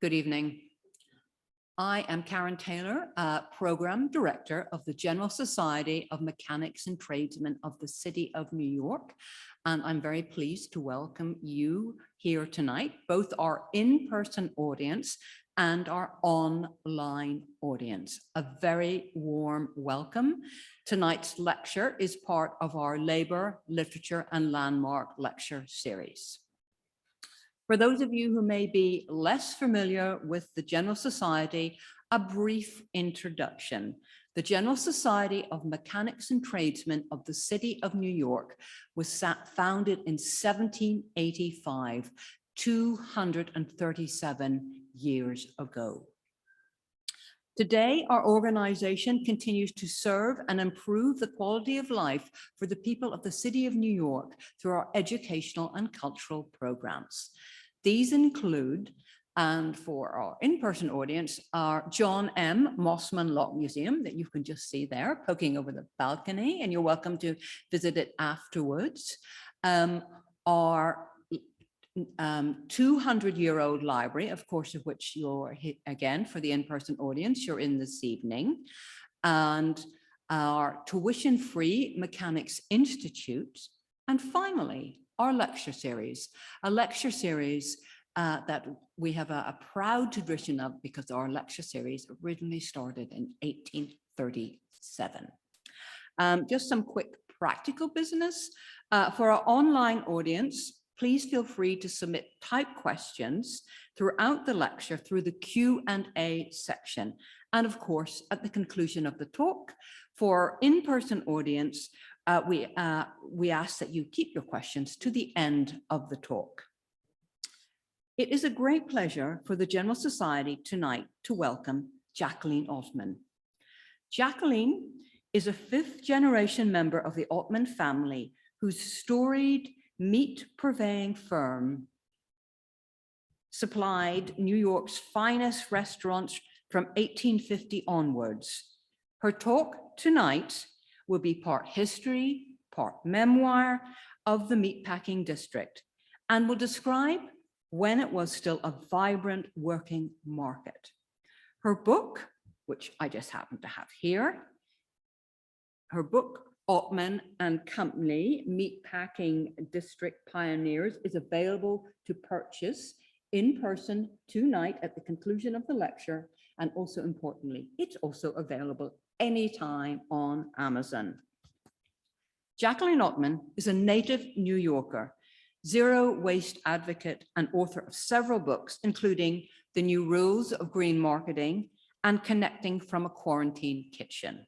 Good evening. I am Karen Taylor, Program Director of the General Society of Mechanics and Tradesmen of the City of New York. And I'm very pleased to welcome you here tonight, both our in-person audience and our online audience. A very warm welcome. Tonight's lecture is part of our Labor, Literature and Landmark lecture series. For those of you who may be less familiar with the General Society, a brief introduction. The General Society of Mechanics and Tradesmen of the City of New York was founded in 1785, 237 years ago. Today, our organization continues to serve and improve the quality of life for the people of the City of New York through our educational and cultural programs. These include, and for our in-person audience, our John M. Mossman Lock Museum that you can just see there poking over the balcony, and you're welcome to visit it afterwards. Our 200-year-old library, of course, of which you're, again, for the in-person audience, you're in this evening, and our tuition-free Mechanics Institute, and finally, our lecture series, a lecture series that we have a proud tradition of because our lecture series originally started in 1837. Just some quick practical business. For our online audience, please feel free to submit typed questions throughout the lecture through the Q&A section. And of course, at the conclusion of the talk, for our in-person audience, we ask that you keep your questions to the end of the talk. It is a great pleasure for the General Society tonight to welcome Jacquelyn Ottman. Jacquelyn is a fifth-generation member of the Ottman family whose storied meat-purveying firm supplied New York's finest restaurants from 1850 onwards. Her talk tonight will be part history, part memoir of the Meatpacking District, and will describe when it was still a vibrant working market. Her book, which I just happen to have here, her book, Ottman and Company, Meatpacking District Pioneers, is available to purchase in person tonight at the conclusion of the lecture, and also importantly, it's also available anytime on Amazon. Jacquelyn Ottman is a native New Yorker, zero waste advocate, and author of several books, including The New Rules of Green Marketing and Connecting from a Quarantine Kitchen.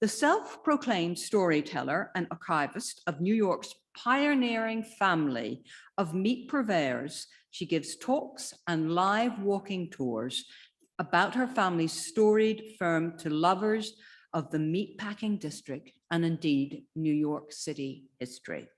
The self-proclaimed storyteller and archivist of New York's pioneering family of meat purveyors, she gives talks and live walking tours about her family's storied firm to lovers of the Meatpacking District and indeed New York City history.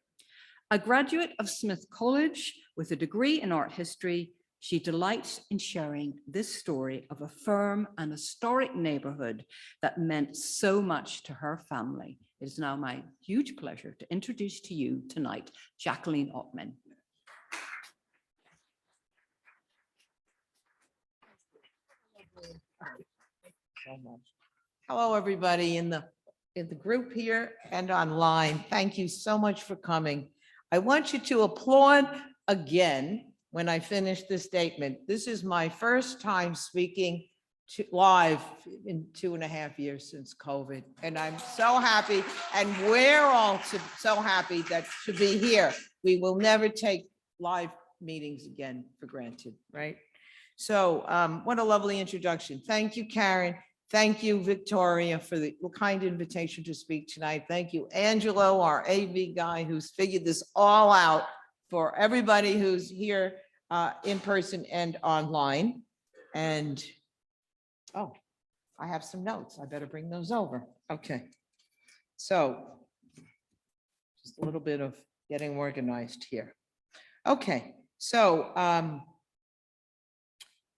A graduate of Smith College with a degree in art history, she delights in sharing this story of a firm and historic neighborhood that meant so much to her family. It is now my huge pleasure to introduce to you tonight, Jacquelyn Ottman. Hello, everybody in the group here and online. Thank you so much for coming. I want you to applaud again when I finish this statement. This is my first time speaking live in 2.5 years since COVID, and I'm so happy, and we're all so happy that to be here. We will never take live meetings again for granted, right? So what a lovely introduction. Thank you, Karen. Thank you, Victoria, for the kind invitation to speak tonight. Thank you, Angelo, our AV guy, who's figured this all out for everybody who's here in person and online. And, oh, I have some notes. I better bring those over. Okay. So just a little bit of getting organized here. Okay. So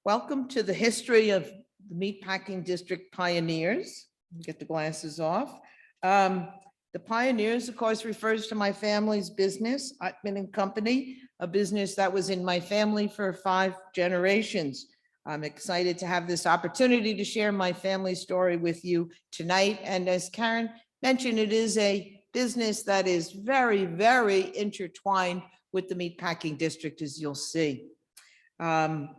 welcome to the history of the Meatpacking District Pioneers. Get the glasses off. The Pioneers, of course, refers to my family's business, Ottman and Company, a business that was in my family for 5 generations. I'm excited to have this opportunity to share my family story with you tonight. And as Karen mentioned, it is a business that is very, very intertwined with the Meatpacking District, as you'll see. My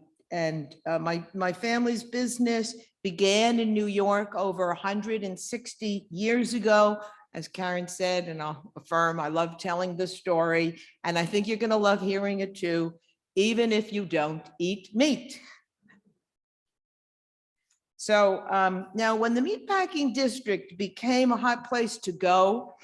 family's business began in New York over 160 years ago. As Karen said, and I'll affirm, I love telling the story, and I think you're going to love hearing it too, even if you don't eat meat. So now when the Meatpacking District became a hot place to go,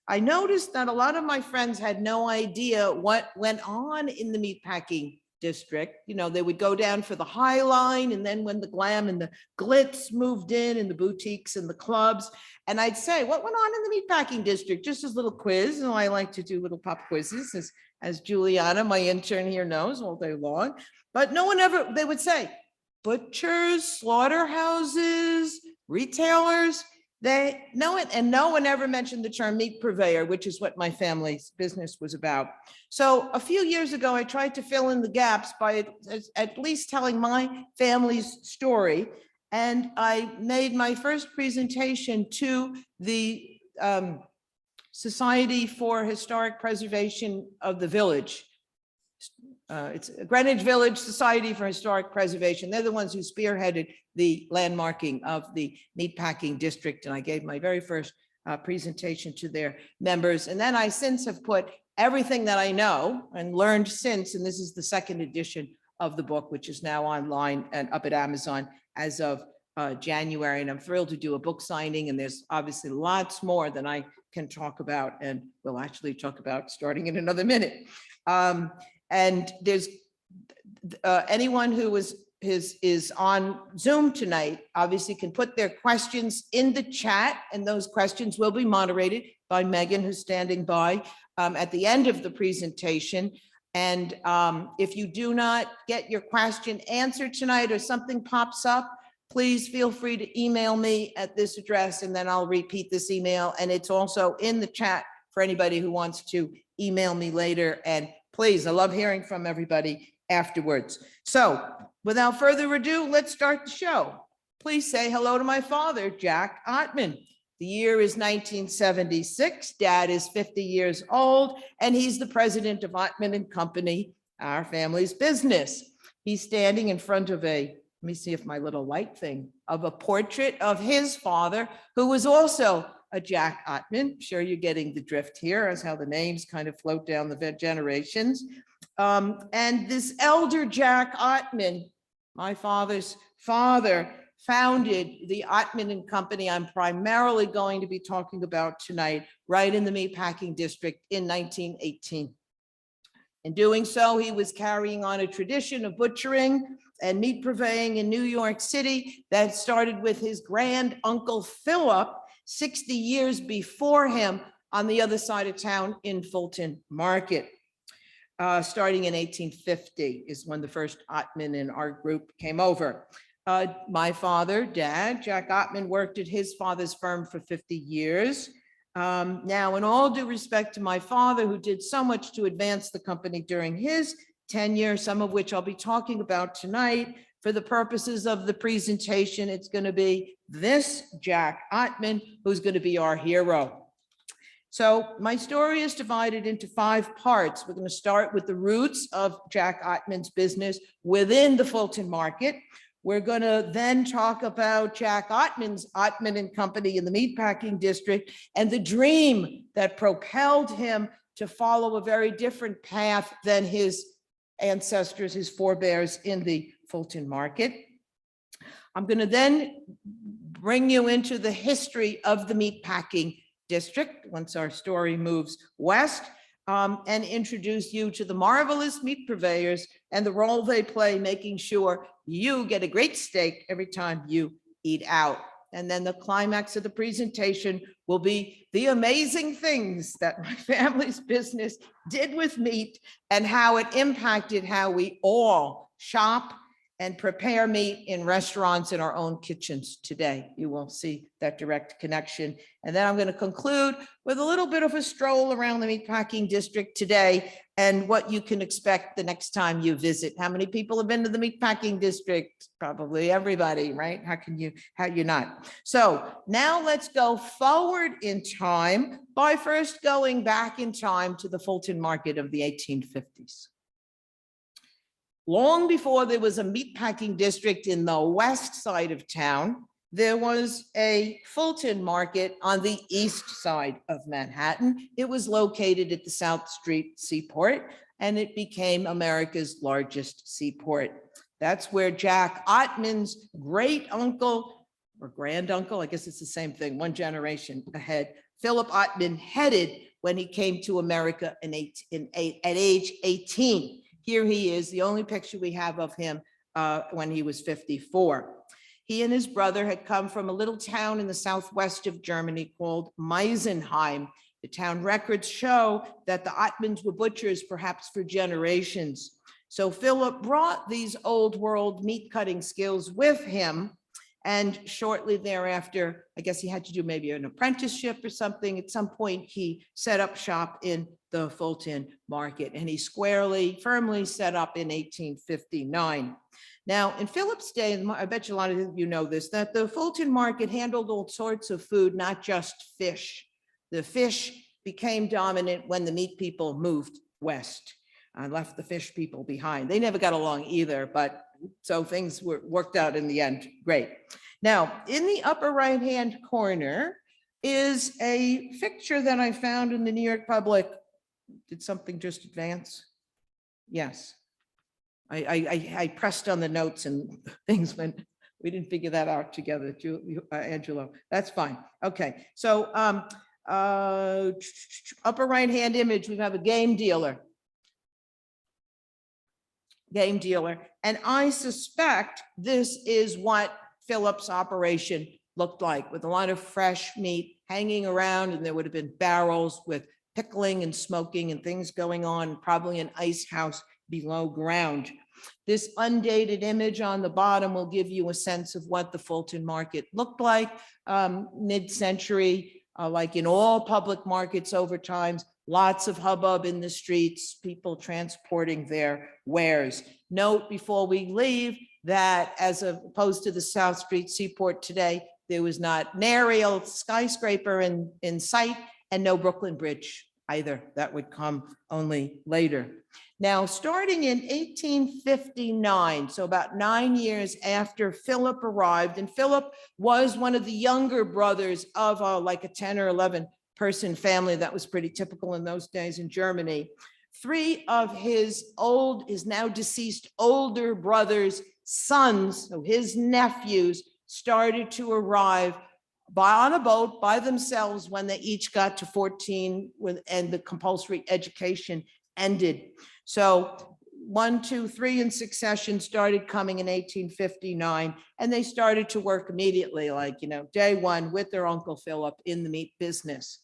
I noticed that a lot of my friends had no idea what went on in the Meatpacking District. You know, they would go down for the Highline, and then when the glam and the glitz moved in and the boutiques and the clubs, and I'd say, what went on in the Meatpacking District? Just as a little quiz. And I like to do little pop quizzes, as Juliana, my intern here, knows all day long. But no one ever, they would say, butchers, slaughterhouses, retailers, they know it, and no one ever mentioned the term meat purveyor, which is what my family's business was about. So a few years ago, I tried to fill in the gaps by at least telling my family's story. And I made my first presentation to the Society for Historic Preservation of the Village. It's Greenwich Village Society for Historic Preservation. They're the ones who spearheaded the landmarking of the Meatpacking District. And I gave my very first presentation to their members. And then I since have put everything that I know and learned since, and this is the second edition of the book, which is now online and up at Amazon as of January. And I'm thrilled to do a book signing. And there's obviously lots more than I can talk about, and we'll actually talk about starting in another minute. And there's anyone who is on Zoom tonight, obviously can put their questions in the chat, and those questions will be moderated by Megan, who's standing by at the end of the presentation. And if you do not get your question answered tonight or something pops up, please feel free to email me at this address, and then I'll repeat this email. And it's also in the chat for anybody who wants to email me later. And please, I love hearing from everybody afterwards. So without further ado, let's start the show. Please say hello to my father, Jack Ottman. The year is 1976. Dad is 50 years old, and he's the president of Ottman and Company, our family's business. He's standing in front of let me see if my little light thing, of a portrait of his father, who was also a Jack Ottman. I'm sure you're getting the drift here as how the names kind of float down the generations. And this elder Jack Ottman, my father's father, founded the Ottman and Company I'm primarily going to be talking about tonight, right in the Meatpacking District in 1918. In doing so, he was carrying on a tradition of butchering and meat purveying in New York City that started with his grand uncle Philip 60 years before him on the other side of town in Fulton Market. Starting in 1850 is when the first Ottman in our group came over. My father, Dad, Jack Ottman, worked at his father's firm for 50 years. Now, in all due respect to my father, who did so much to advance the company during his tenure, some of which I'll be talking about tonight, for the purposes of the presentation, it's going to be this Jack Ottman, who's going to be our hero. So my story is divided into 5 parts. We're going to start with the roots of Jack Ottman's business within the Fulton Market. We're going to then talk about Jack Ottman's Ottman and Company in the Meatpacking District and the dream that propelled him to follow a very different path than his ancestors, his forebears in the Fulton Market. I'm going to then bring you into the history of the Meatpacking District once our story moves west, and introduce you to the marvelous meat purveyors and the role they play making sure you get a great steak every time you eat out. And then the climax of the presentation will be the amazing things that my family's business did with meat and how it impacted how we all shop and prepare meat in restaurants in our own kitchens today. You will see that direct connection. And then I'm going to conclude with a little bit of a stroll around the Meatpacking District today and what you can expect the next time you visit. How many people have been to the Meatpacking District? Probably everybody, right? How you not? So now let's go forward in time by first going back in time to the Fulton Market of the 1850s. Long before there was a meatpacking district in the west side of town, there was a Fulton Market on the east side of Manhattan. It was located at the South Street Seaport, and it became America's largest seaport. That's where Jack Ottman's great uncle or granduncle, I guess it's the same thing, one generation ahead, Philip Ottman headed when he came to America at age 18. Here he is, the only picture we have of him when he was 54. He and his brother had come from a little town in the southwest of Germany called Meisenheim. The town records show that the Ottmans were butchers perhaps for generations. So Philip brought these old world meat cutting skills with him. And shortly thereafter, I guess he had to do maybe an apprenticeship or something. At some point, he set up shop in the Fulton Market, and he firmly set up in 1859. Now, in Philip's day, I bet you a lot of you know this, that the Fulton Market handled all sorts of food, not just fish. The fish became dominant when the meat people moved west and left the fish people behind. They never got along either, but so things were worked out in the end. Great. Now, in the upper right-hand corner is a picture that I found in the New York Public. Did something just advance? Yes. I pressed on the notes and things went, we didn't figure that out together, Angelo. That's fine. Okay. So upper right-hand image, we have a game dealer. And I suspect this is what Philip's operation looked like, with a lot of fresh meat hanging around, and there would have been barrels with pickling and smoking and things going on, probably an ice house below ground. This undated image on the bottom will give you a sense of what the Fulton Market looked like mid-century, like in all public markets over time. Lots of hubbub in the streets, people transporting their wares. Note before we leave that as opposed to the South Street Seaport today, there was not an aerial skyscraper in sight and no Brooklyn Bridge either. That would come only later. Now, starting in 1859, so about 9 years after Philip arrived, and Philip was one of the younger brothers of like a 10 or 11 person family that was pretty typical in those days in Germany. 3 of his now deceased older brothers' sons, so his nephews, started to arrive on a boat by themselves when they each got to 14 and the compulsory education ended. So 1, 2, 3 in succession started coming in 1859, and they started to work immediately, like, day one with their Uncle Philip in the meat business.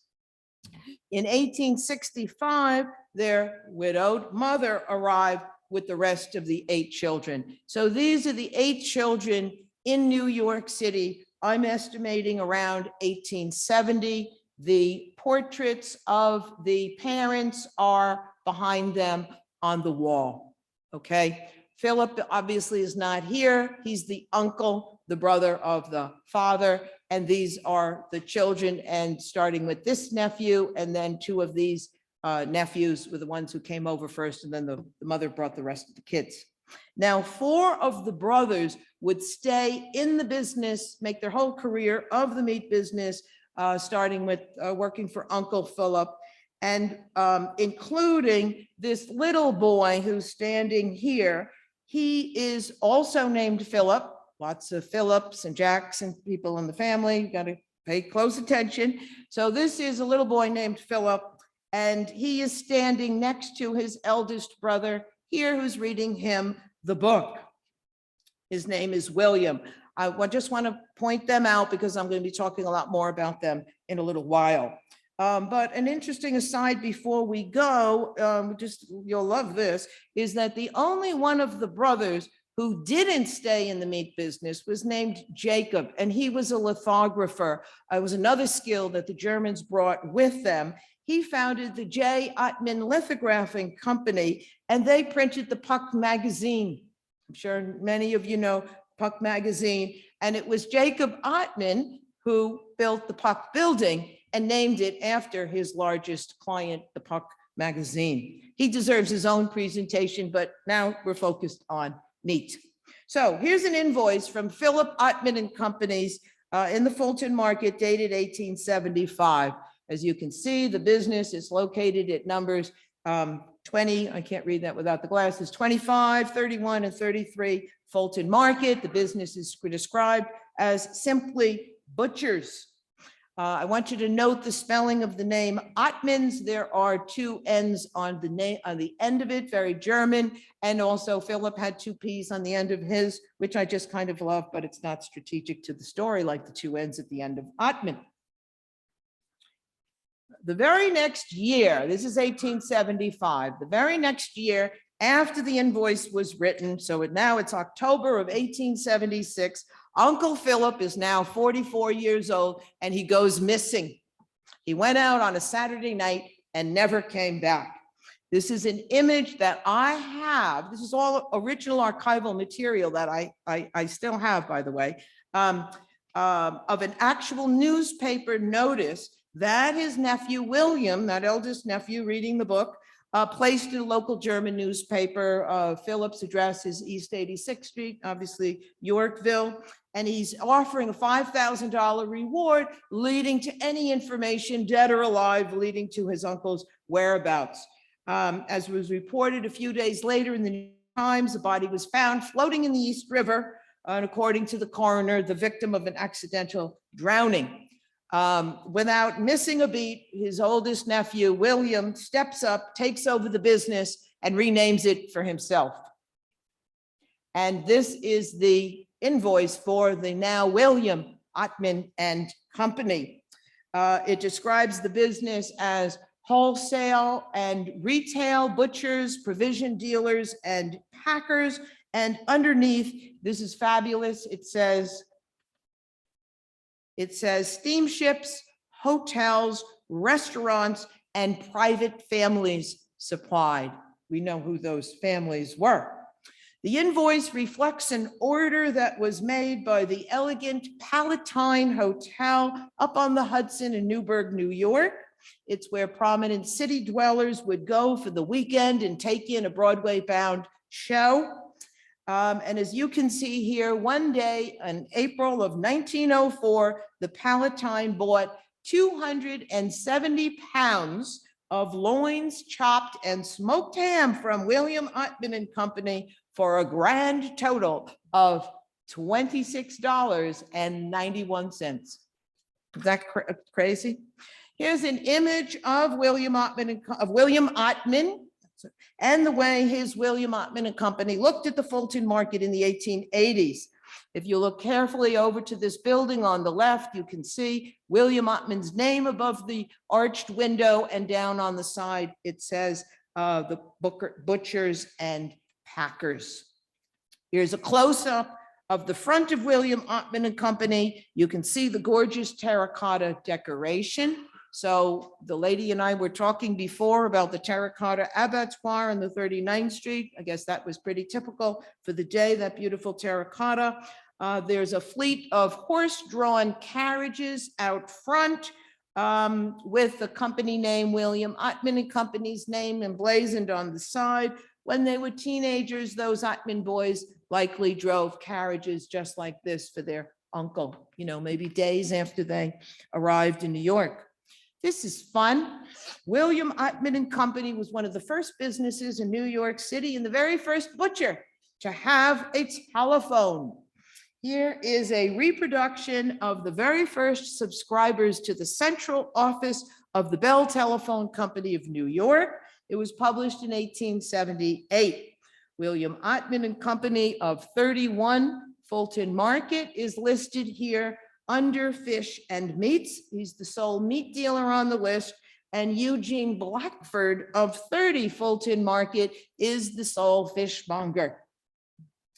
In 1865, their widowed mother arrived with the rest of the 8 children. So these are the 8 children in New York City. I'm estimating around 1870. The portraits of the parents are behind them on the wall, okay? Philip obviously is not here. He's the uncle, the brother of the father, and these are the children, and starting with this nephew, and then 2 of these nephews were the ones who came over first, and then the mother brought the rest of the kids. Now, 4 of the brothers would stay in the business, make their whole career of the meat business, starting with working for Uncle Philip, and including this little boy who's standing here. He is also named Philip. Lots of Philips and Jacks and people in the family. You got to pay close attention. So this is a little boy named Philip, and he is standing next to his eldest brother here, who's reading him the book. His name is William. I just want to point them out because I'm going to be talking a lot more about them in a little while. But an interesting aside before we go, you'll love this, is that the only one of the brothers who didn't stay in the meat business was named Jacob, and he was a lithographer. It was another skill that the Germans brought with them. He founded the J. Ottman Lithographing Company, and they printed the Puck magazine. I'm sure many of you know Puck magazine, and it was Jacob Ottman who built the Puck Building and named it after his largest client, the Puck magazine. He deserves his own presentation, but now we're focused on meat. So here's an invoice from Philip Ottman and Companies in the Fulton Market dated 1875. As you can see, the business is located at numbers 20, I can't read that without the glasses, 25, 31, and 33 Fulton Market. The business is described as simply butchers. I want you to note the spelling of the name Ottmans. There are two N's on the name on the end of it, very German. And also Philip had two P's on the end of his, which I just kind of love, but it's not strategic to the story like the two N's at the end of Ottman. The very next year, this is 1875, the very next year after the invoice was written, so now it's October of 1876, Uncle Philip is now 44 years old and he goes missing. He went out on a Saturday night and never came back. This is an image that I have. This is all original archival material that I still have, by the way, of an actual newspaper notice that his nephew, William, that eldest nephew reading the book, placed in a local German newspaper. Philip's address is East 86th Street, obviously Yorkville, and he's offering a $5,000 reward leading to any information, dead or alive, leading to his uncle's whereabouts. As was reported a few days later in the New York Times, the body was found floating in the East River, and according to the coroner, the victim of an accidental drowning. Without missing a beat, his oldest nephew, William, steps up, takes over the business, and renames it for himself. And this is the invoice for the now William Ottman and Company. It describes the business as wholesale and retail butchers, provision dealers, and packers. And underneath, this is fabulous, it says steamships, hotels, restaurants, and private families supplied. We know who those families were. The invoice reflects an order that was made by the elegant Palatine Hotel up on the Hudson in Newburgh, New York. It's where prominent city dwellers would go for the weekend and take in a Broadway-bound show. And as you can see here, one day in April of 1904, the Palatine bought 270 pounds of loins, chopped, and smoked ham from William Ottman and Company for a grand total of $26.91. Is that crazy? Here's an image of William Ottman and the way his William Ottman and Company looked at the Fulton Market in the 1880s. If you look carefully over to this building on the left, you can see William Ottman's name above the arched window, and down on the side, it says the butchers and packers. Here's a close-up of the front of William Ottman and Company. You can see the gorgeous terracotta decoration. So the lady and I were talking before about the terracotta abattoir on the 39th Street. I guess that was pretty typical for the day, that beautiful terracotta. There's a fleet of horse-drawn carriages out front with the company name, William Ottman and Company's name emblazoned on the side. When they were teenagers, those Ottman boys likely drove carriages just like this for their uncle, you know, maybe days after they arrived in New York. This is fun. William Ottman and Company was one of the first businesses in New York City and the very first butcher to have a telephone. Here is a reproduction of the very first subscribers to the central office of the Bell Telephone Company of New York. It was published in 1878. William Ottman and Company of 31 Fulton Market is listed here under fish and meats. He's the sole meat dealer on the list. And Eugene Blackford of 30 Fulton Market is the sole fishmonger.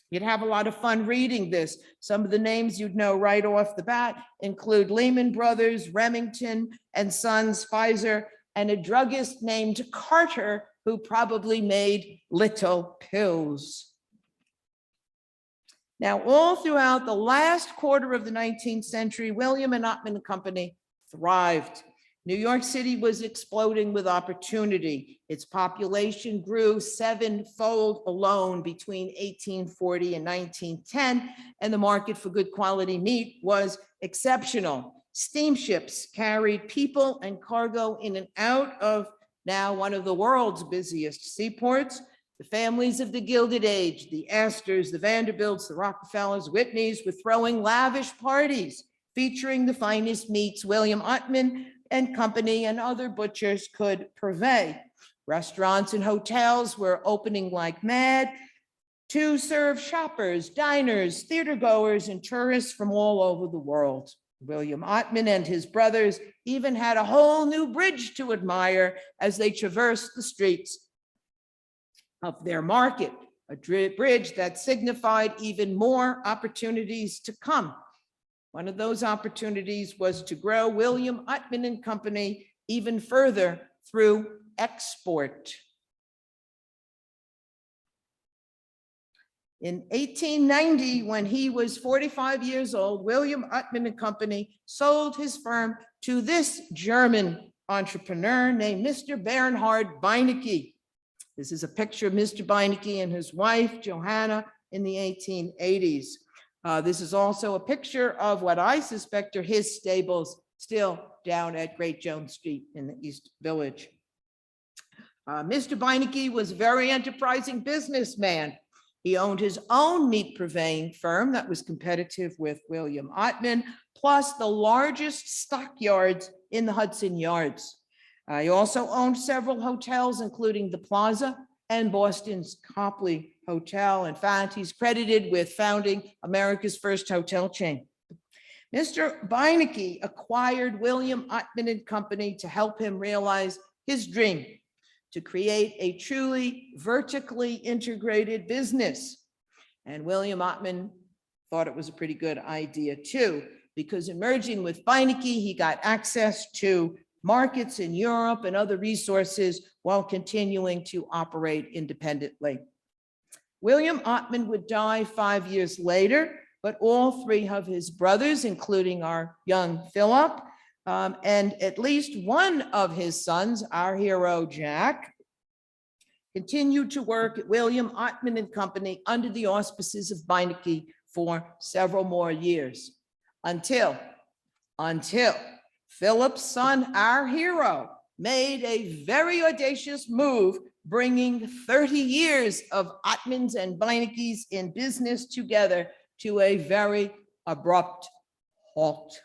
You'd have a lot of fun reading this. Some of the names you'd know right off the bat include Lehman Brothers, Remington and Sons, Pfizer, and a druggist named Carter, who probably made little pills. Now, all throughout the last quarter of the 19th century, William and Ottman and Company thrived. New York City was exploding with opportunity. Its population grew sevenfold alone between 1840 and 1910, and the market for good quality meat was exceptional. Steamships carried people and cargo in and out of now one of the world's busiest seaports. The families of the Gilded Age, the Astors, the Vanderbilts, the Rockefellers, Whitneys were throwing lavish parties featuring the finest meats William Ottman and Company and other butchers could purvey. Restaurants and hotels were opening like mad to serve shoppers, diners, theater goers, and tourists from all over the world. William Ottman and his brothers even had a whole new bridge to admire as they traversed the streets of their market, a bridge that signified even more opportunities to come. One of those opportunities was to grow William Ottman and Company even further through export. In 1890, when he was 45 years old, William Ottman and Company sold his firm to this German entrepreneur named Mr. Bernhard Beinecke. This is a picture of Mr. Beinecke and his wife, Johanna, in the 1880s. This is also a picture of what I suspect are his stables still down at Great Jones Street in the East Village. Mr. Beinecke was a very enterprising businessman. He owned his own meat purveying firm that was competitive with William Ottman, plus the largest stockyards in the Hudson Yards. He also owned several hotels, including the Plaza and Boston's Copley Hotel. In fact, he's credited with founding America's first hotel chain. Mr. Beinecke acquired William Ottman and Company to help him realize his dream to create a truly vertically integrated business. And William Ottman thought it was a pretty good idea too, because in merging with Beinecke, he got access to markets in Europe and other resources while continuing to operate independently. William Ottman would die 5 years later, but all three of his brothers, including our young Philip, and at least one of his sons, our hero Jack, continued to work at William Ottman and Company under the auspices of Beinecke for several more years, until Philip's son, our hero, made a very audacious move, bringing 30 years of Ottman's and Beineckes in business together to a very abrupt halt.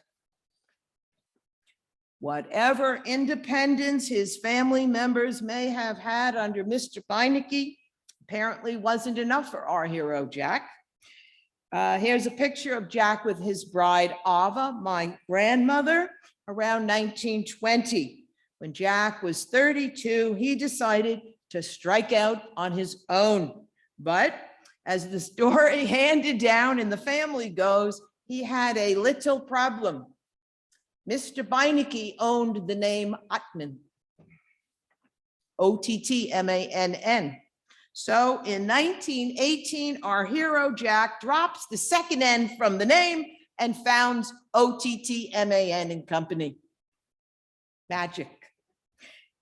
Whatever independence his family members may have had under Mr. Beinecke apparently wasn't enough for our hero, Jack. Here's a picture of Jack with his bride, Ava, my grandmother, around 1920. When Jack was 32, he decided to strike out on his own. But as the story handed down in the family goes, he had a little problem. Mr. Beinecke owned the name Ottman, O-T-T-M-A-N-N. So in 1918, our hero Jack drops the second N from the name and founds Ottman and Company. Magic.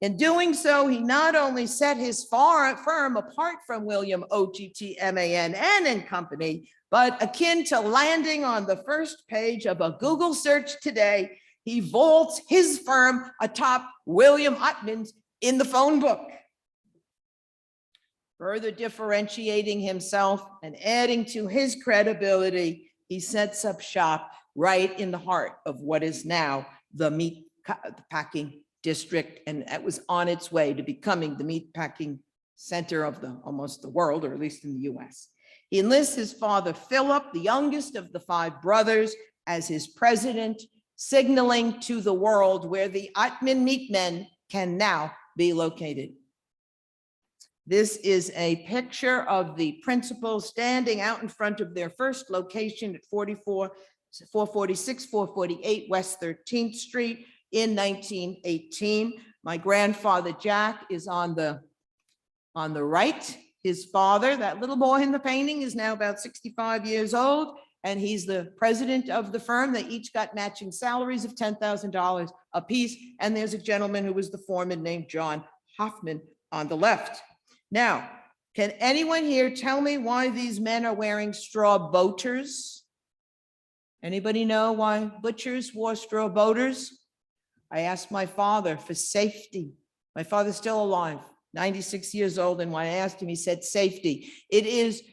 In doing so, he not only set his firm apart from William Ottman and Company, but akin to landing on the first page of a Google search today, he vaults his firm atop William Ottman's in the phone book. Further differentiating himself and adding to his credibility, he sets up shop right in the heart of what is now the Meatpacking District, and that was on its way to becoming the meatpacking center of almost the world, or at least in the US. He enlists his father, Philip, the youngest of the 5 brothers, as his president, signaling to the world where the Ottman meat men can now be located. This is a picture of the principal standing out in front of their first location at 446, 448 West 13th Street in 1918. My grandfather, Jack, is on the right. His father, that little boy in the painting, is now about 65 years old, and he's the president of the firm. They each got matching salaries of $10,000 apiece, and there's a gentleman who was the foreman named John Hoffman on the left. Now, can anyone here tell me why these men are wearing straw boaters? Anybody know why butchers wore straw boaters? I asked my father for safety. My father's still alive, 96 years old, and when I asked him, he said safety. It is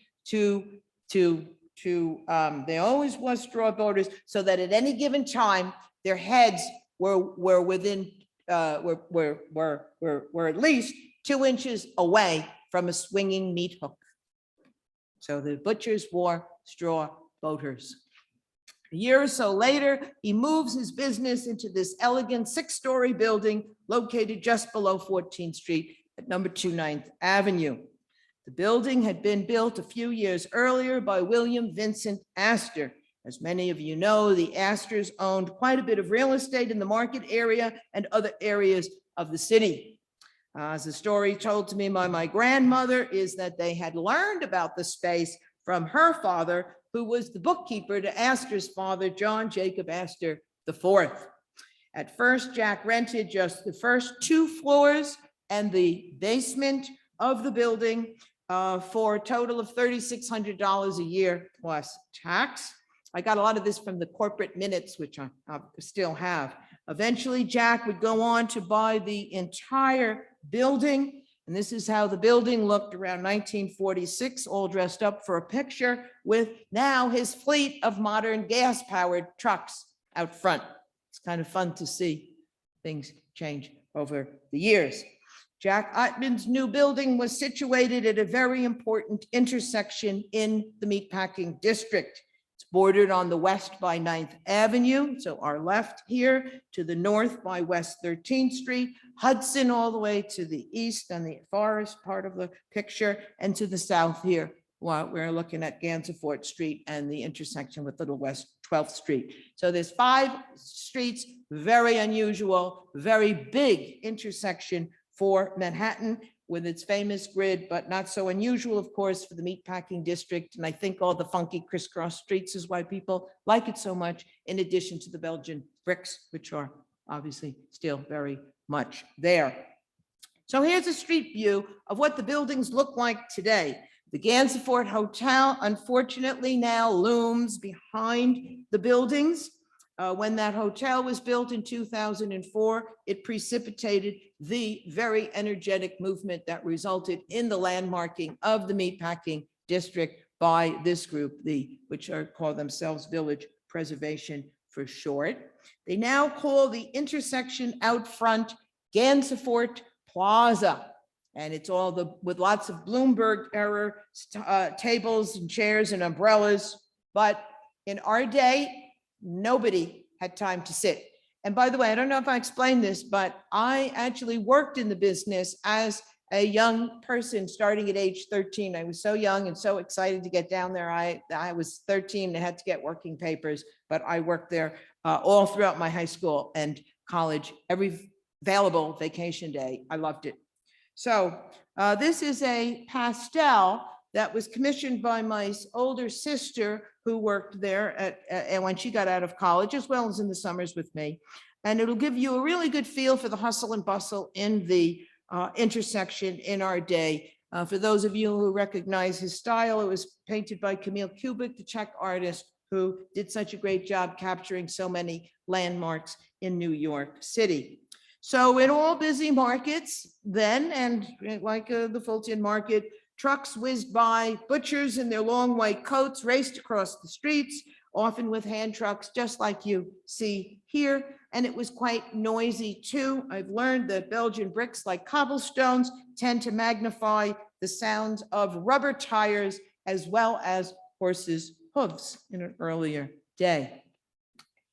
they always wore straw boaters so that at any given time, their heads were within were at least 2 inches away from a swinging meat hook. So the butchers wore straw boaters. A year or so later, he moves his business into this elegant 6-story building located just below 14th Street at number 2 9th Avenue. The building had been built a few years earlier by William Vincent Astor. As many of you know, the Astors owned quite a bit of real estate in the market area and other areas of the city. As a story told to me by my grandmother is that they had learned about the space from her father, who was the bookkeeper to Astor's father, John Jacob Astor IV. At first, Jack rented just the first 2 floors and the basement of the building for a total of $3,600 a year plus tax. I got a lot of this from the corporate minutes, which I still have. Eventually, Jack would go on to buy the entire building. And this is how the building looked around 1946, all dressed up for a picture with now his fleet of modern gas-powered trucks out front. It's kind of fun to see things change over the years. Jack Ottman's new building was situated at a very important intersection in the Meatpacking District. It's bordered on the west by 9th Avenue, so our left here, to the north by West 13th Street, Hudson all the way to the east and the forest part of the picture, and to the south here, while we're looking at Gansevoort Street and the intersection with Little West 12th Street. So there's 5 streets, very unusual, very big intersection for Manhattan with its famous grid, but not so unusual, of course, for the Meatpacking District. And I think all the funky crisscross streets is why people like it so much, in addition to the Belgian bricks, which are obviously still very much there. So here's a street view of what the buildings look like today. The Gansevoort Hotel, unfortunately, now looms behind the buildings. When that hotel was built in 2004, it precipitated the very energetic movement that resulted in the landmarking of the Meatpacking District by this group, which call themselves Village Preservation for short. They now call the intersection out front Gansevoort Plaza. And it's all with lots of Bloomberg era tables and chairs and umbrellas. But in our day, nobody had time to sit. And by the way, I don't know if I explained this, but I actually worked in the business as a young person starting at age 13. I was so young and so excited to get down there. I was 13 and had to get working papers, but I worked there all throughout my high school and college, every available vacation day. I loved it. So this is a pastel that was commissioned by my older sister, who worked there and when she got out of college, as well as in the summers with me. And it'll give you a really good feel for the hustle and bustle in the intersection in our day. For those of you who recognize his style, it was painted by Camille Kubik, the Czech artist who did such a great job capturing so many landmarks in New York City. So in all busy markets then, and like the Fulton Market, trucks whizzed by, butchers in their long white coats raced across the streets, often with hand trucks, just like you see here. And it was quite noisy too. I've learned that Belgian bricks, like cobblestones, tend to magnify the sounds of rubber tires as well as horses' hooves in an earlier day.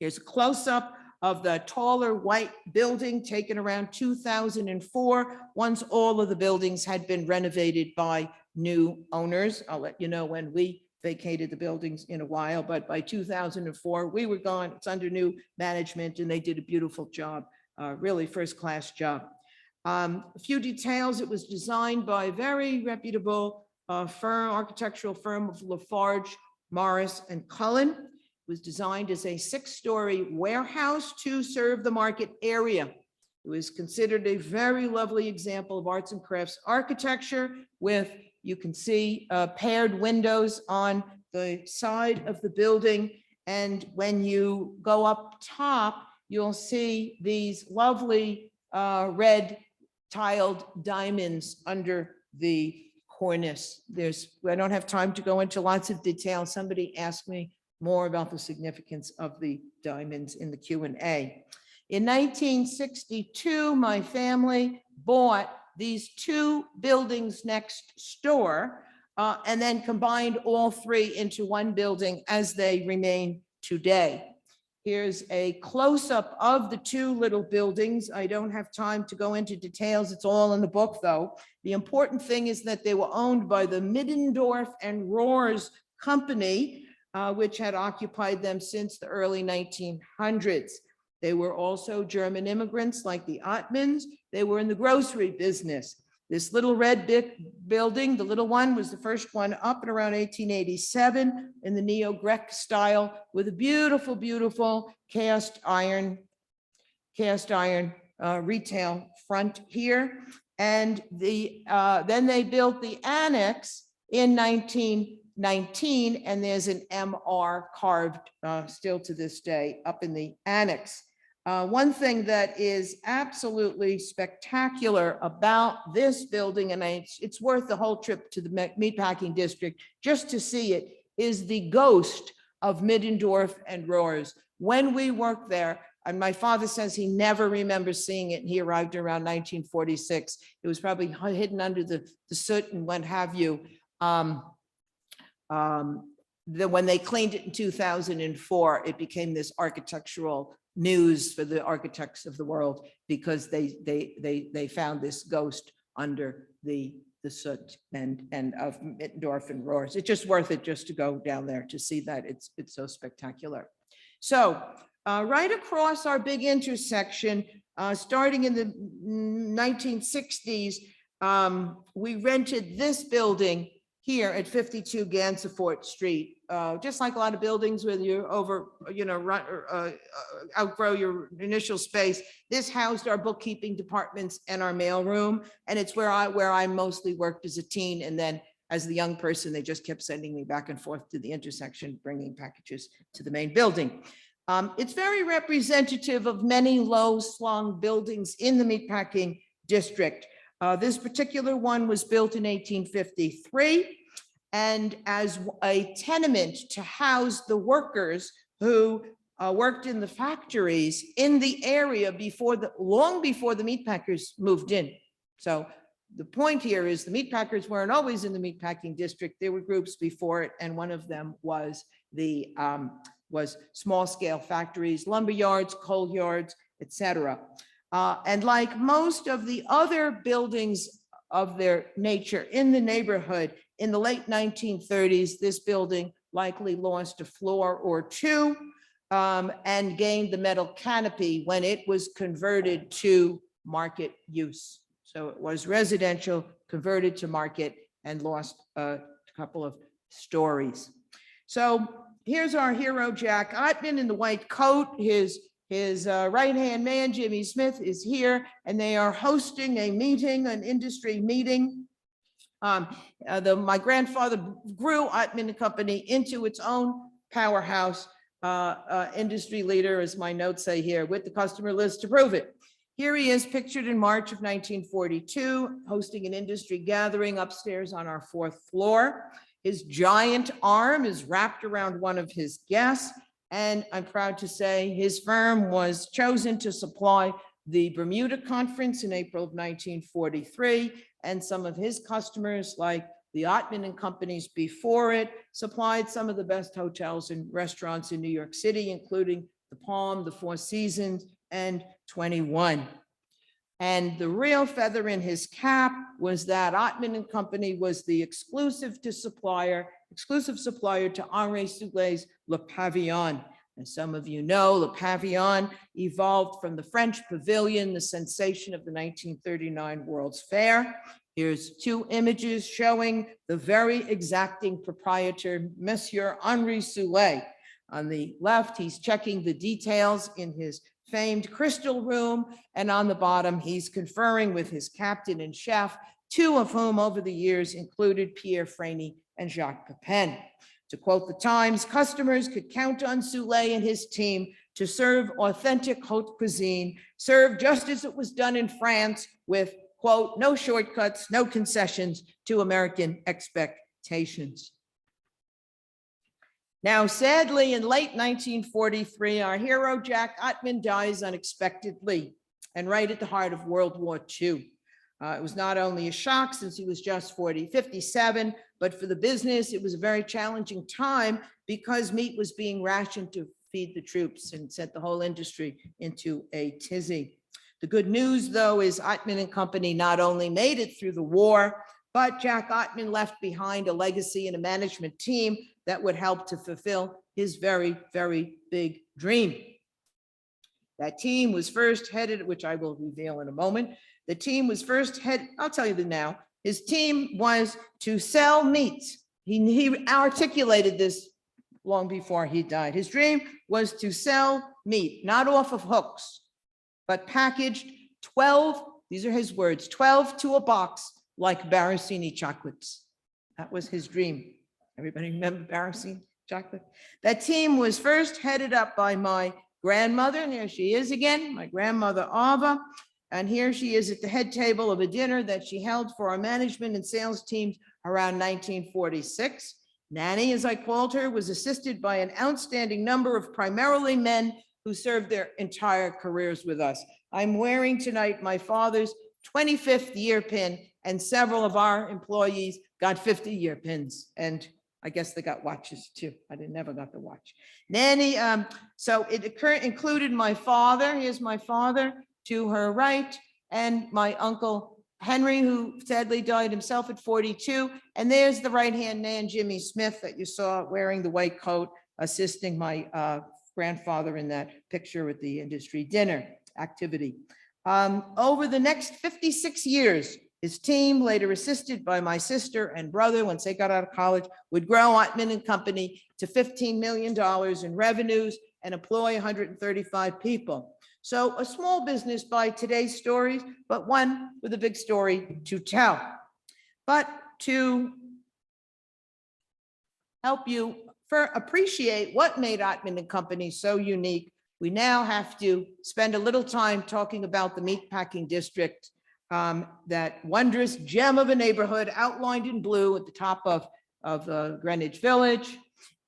Here's a close-up of the taller white building taken around 2004, once all of the buildings had been renovated by new owners. I'll let you know when we vacated the buildings in a while, but by 2004, we were gone. It's under new management and they did a beautiful job, really first-class job. A few details. It was designed by a very reputable architectural firm of Lafarge, Morris, and Cullen. It was designed as a 6-story warehouse to serve the market area. It was considered a very lovely example of arts and crafts architecture with, you can see, paired windows on the side of the building. And when you go up top, you'll see these lovely red tiled diamonds under the cornice. I don't have time to go into lots of detail. Somebody asked me more about the significance of the diamonds in the Q&A. In 1962, my family bought these 2 buildings next door and then combined all 3 into one building as they remain today. Here's a close-up of the 2 little buildings. I don't have time to go into details. It's all in the book, though. The important thing is that they were owned by the Middendorf and Rohrs Company, which had occupied them since the early 1900s. They were also German immigrants like the Ottmans. They were in the grocery business. This little red building, the little one, was the first one up in around 1887 in the NeoGrec style with a beautiful, beautiful cast iron retail front here. And then they built the annex in 1919, and there's an MR carved still to this day up in the annex. One thing that is absolutely spectacular about this building, and it's worth the whole trip to the Meatpacking District just to see it, is the ghost of Middendorf and Rohrs. When we worked there, and my father says he never remembers seeing it, and he arrived around 1946. It was probably hidden under the soot and what have you. When they cleaned it in 2004, it became this architectural news for the architects of the world because they found this ghost under the soot and of Middendorf and Rohrs. It's just worth it just to go down there to see that. It's so spectacular. So right across our big intersection, starting in the 1960s, we rented this building here at 52 Gansevoort Street. Just like a lot of buildings where you outgrow your initial space, this housed our bookkeeping departments and our mail room. And it's where I mostly worked as a teen. And then as the young person, they just kept sending me back and forth to the intersection, bringing packages to the main building. It's very representative of many low-slung buildings in the Meatpacking District. This particular one was built in 1853 and as a tenement to house the workers who worked in the factories in the area long before the meatpackers moved in. So the point here is the meatpackers weren't always in the Meatpacking District. There were groups before it, and one of them was small-scale factories, lumber yards, coal yards, etc. And like most of the other buildings of their nature in the neighborhood, in the late 1930s, this building likely lost a floor or two and gained the metal canopy when it was converted to market use. So it was residential, converted to market, and lost a couple of stories. So here's our hero, Jack Ottman, in the white coat. His right-hand man, Jimmy Smith, is here, and they are hosting a meeting, an industry meeting. My grandfather grew Ottman and Company into its own powerhouse industry leader, as my notes say here, with the customer list to prove it. Here he is pictured in March of 1942, hosting an industry gathering upstairs on our 4th floor. His giant arm is wrapped around one of his guests, and I'm proud to say his firm was chosen to supply the Bermuda Conference in April of 1943, and some of his customers, like the Ottman and Companies before it, supplied some of the best hotels and restaurants in New York City, including the Palm, the Four Seasons, and 21. And the real feather in his cap was that Ottman and Company was the exclusive supplier to Henri Soulet's Le Pavillon. As some of you know, Le Pavillon evolved from the French pavilion, the sensation of the 1939 World's Fair. Here's two images showing the very exacting proprietor, Monsieur Henri Soulet. On the left, he's checking the details in his famed crystal room, and on the bottom, he's conferring with his captain and chef, two of whom over the years included Pierre Franey and Jacques Pepin. To quote the Times, customers could count on Soulet and his team to serve authentic haute cuisine, served just as it was done in France with, quote, no shortcuts, no concessions to American expectations. Now, sadly, in late 1943, our hero, Jack Ottman, dies unexpectedly and right at the heart of World War II. It was not only a shock since he was just 57, but for the business, it was a very challenging time because meat was being rationed to feed the troops and sent the whole industry into a tizzy. The good news, though, is Ottman and Company not only made it through the war, but Jack Ottman left behind a legacy and a management team that would help to fulfill his very, very big dream. That team was first headed, which I will reveal in a moment. The team was first headed, I'll tell you now. His team was to sell meat. He articulated this long before he died. His dream was to sell meat, not off of hooks, but packaged 12, these are his words, 12 to a box like Barosini chocolates. That was his dream. Everybody remember Barosini chocolate? That team was first headed up by my grandmother, and there she is again, my grandmother Ava. And here she is at the head table of a dinner that she held for our management and sales teams around 1946. Nanny, as I called her, was assisted by an outstanding number of primarily men who served their entire careers with us. I'm wearing tonight my father's 25th year pin, and several of our employees got 50-year pins. And I guess they got watches too. I never got the watch. Nanny, so it included my father. Here's my father to her right, and my uncle Henry, who sadly died himself at 42. And there's the right-hand man, Jimmy Smith, that you saw wearing the white coat, assisting my grandfather in that picture at the industry dinner activity. Over the next 56 years, his team, later assisted by my sister and brother once they got out of college, would grow Ottman and Company to $15 million in revenues and employ 135 people. So a small business by today's stories, but one with a big story to tell. But to help you appreciate what made Ottman and Company so unique, we now have to spend a little time talking about the Meatpacking District, that wondrous gem of a neighborhood outlined in blue at the top of Greenwich Village,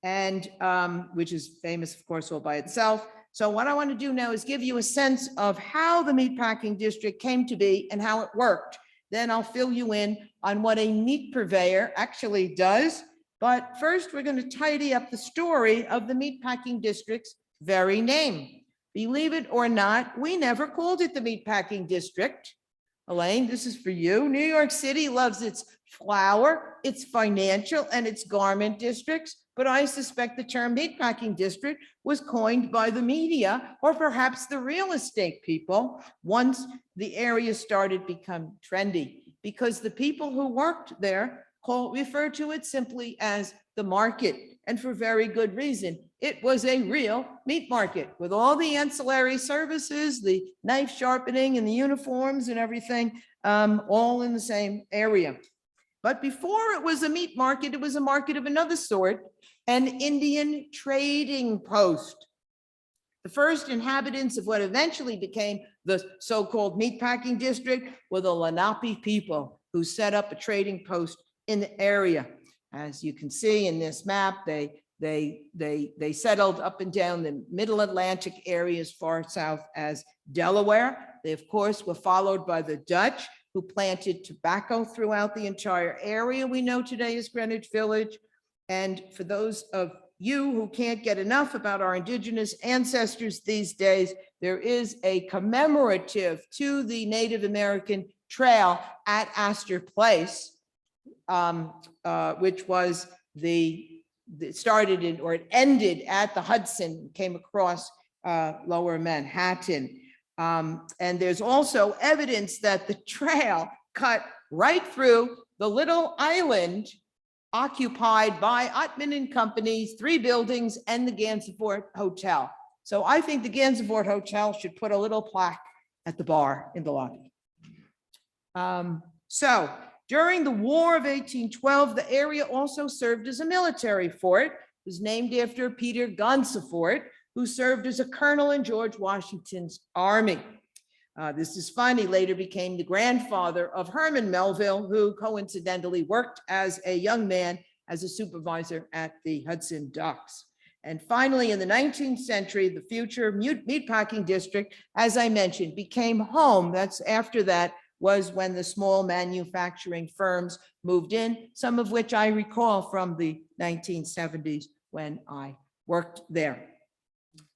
and which is famous, of course, all by itself. So what I want to do now is give you a sense of how the Meatpacking District came to be and how it worked. Then I'll fill you in on what a meat purveyor actually does. But first, we're going to tidy up the story of the Meatpacking District's very name. Believe it or not, we never called it the Meatpacking District. Elaine, this is for you. New York City loves its flour, its financial, and its garment districts, but I suspect the term Meatpacking District was coined by the media or perhaps the real estate people once the area started to become trendy, because the people who worked there refer to it simply as the market, and for very good reason. It was a real meat market with all the ancillary services, the knife sharpening and the uniforms and everything, all in the same area. But before it was a meat market, it was a market of another sort, an Indian trading post. The first inhabitants of what eventually became the so-called Meatpacking District were the Lenape people, who set up a trading post in the area. As you can see in this map, they settled up and down the middle Atlantic area as far south as Delaware. They, of course, were followed by the Dutch, who planted tobacco throughout the entire area we know today as Greenwich Village. And for those of you who can't get enough about our indigenous ancestors these days, there is a commemorative to the Native American Trail at Astor Place, which was it started in, or it ended at the Hudson, came across lower Manhattan. And there's also evidence that the trail cut right through the little island occupied by Ottman and Company's 3 buildings and the Gansevoort Hotel. So I think the Gansevoort Hotel should put a little plaque at the bar in the lobby. So during the War of 1812, the area also served as a military fort. It was named after Peter Gansevoort, who served as a colonel in George Washington's army. This is fun. He later became the grandfather of Herman Melville, who coincidentally worked as a young man as a supervisor at the Hudson Docks. And finally, in the 19th century, the future Meatpacking District, as I mentioned, became home. That's after that was when the small manufacturing firms moved in, some of which I recall from the 1970s when I worked there.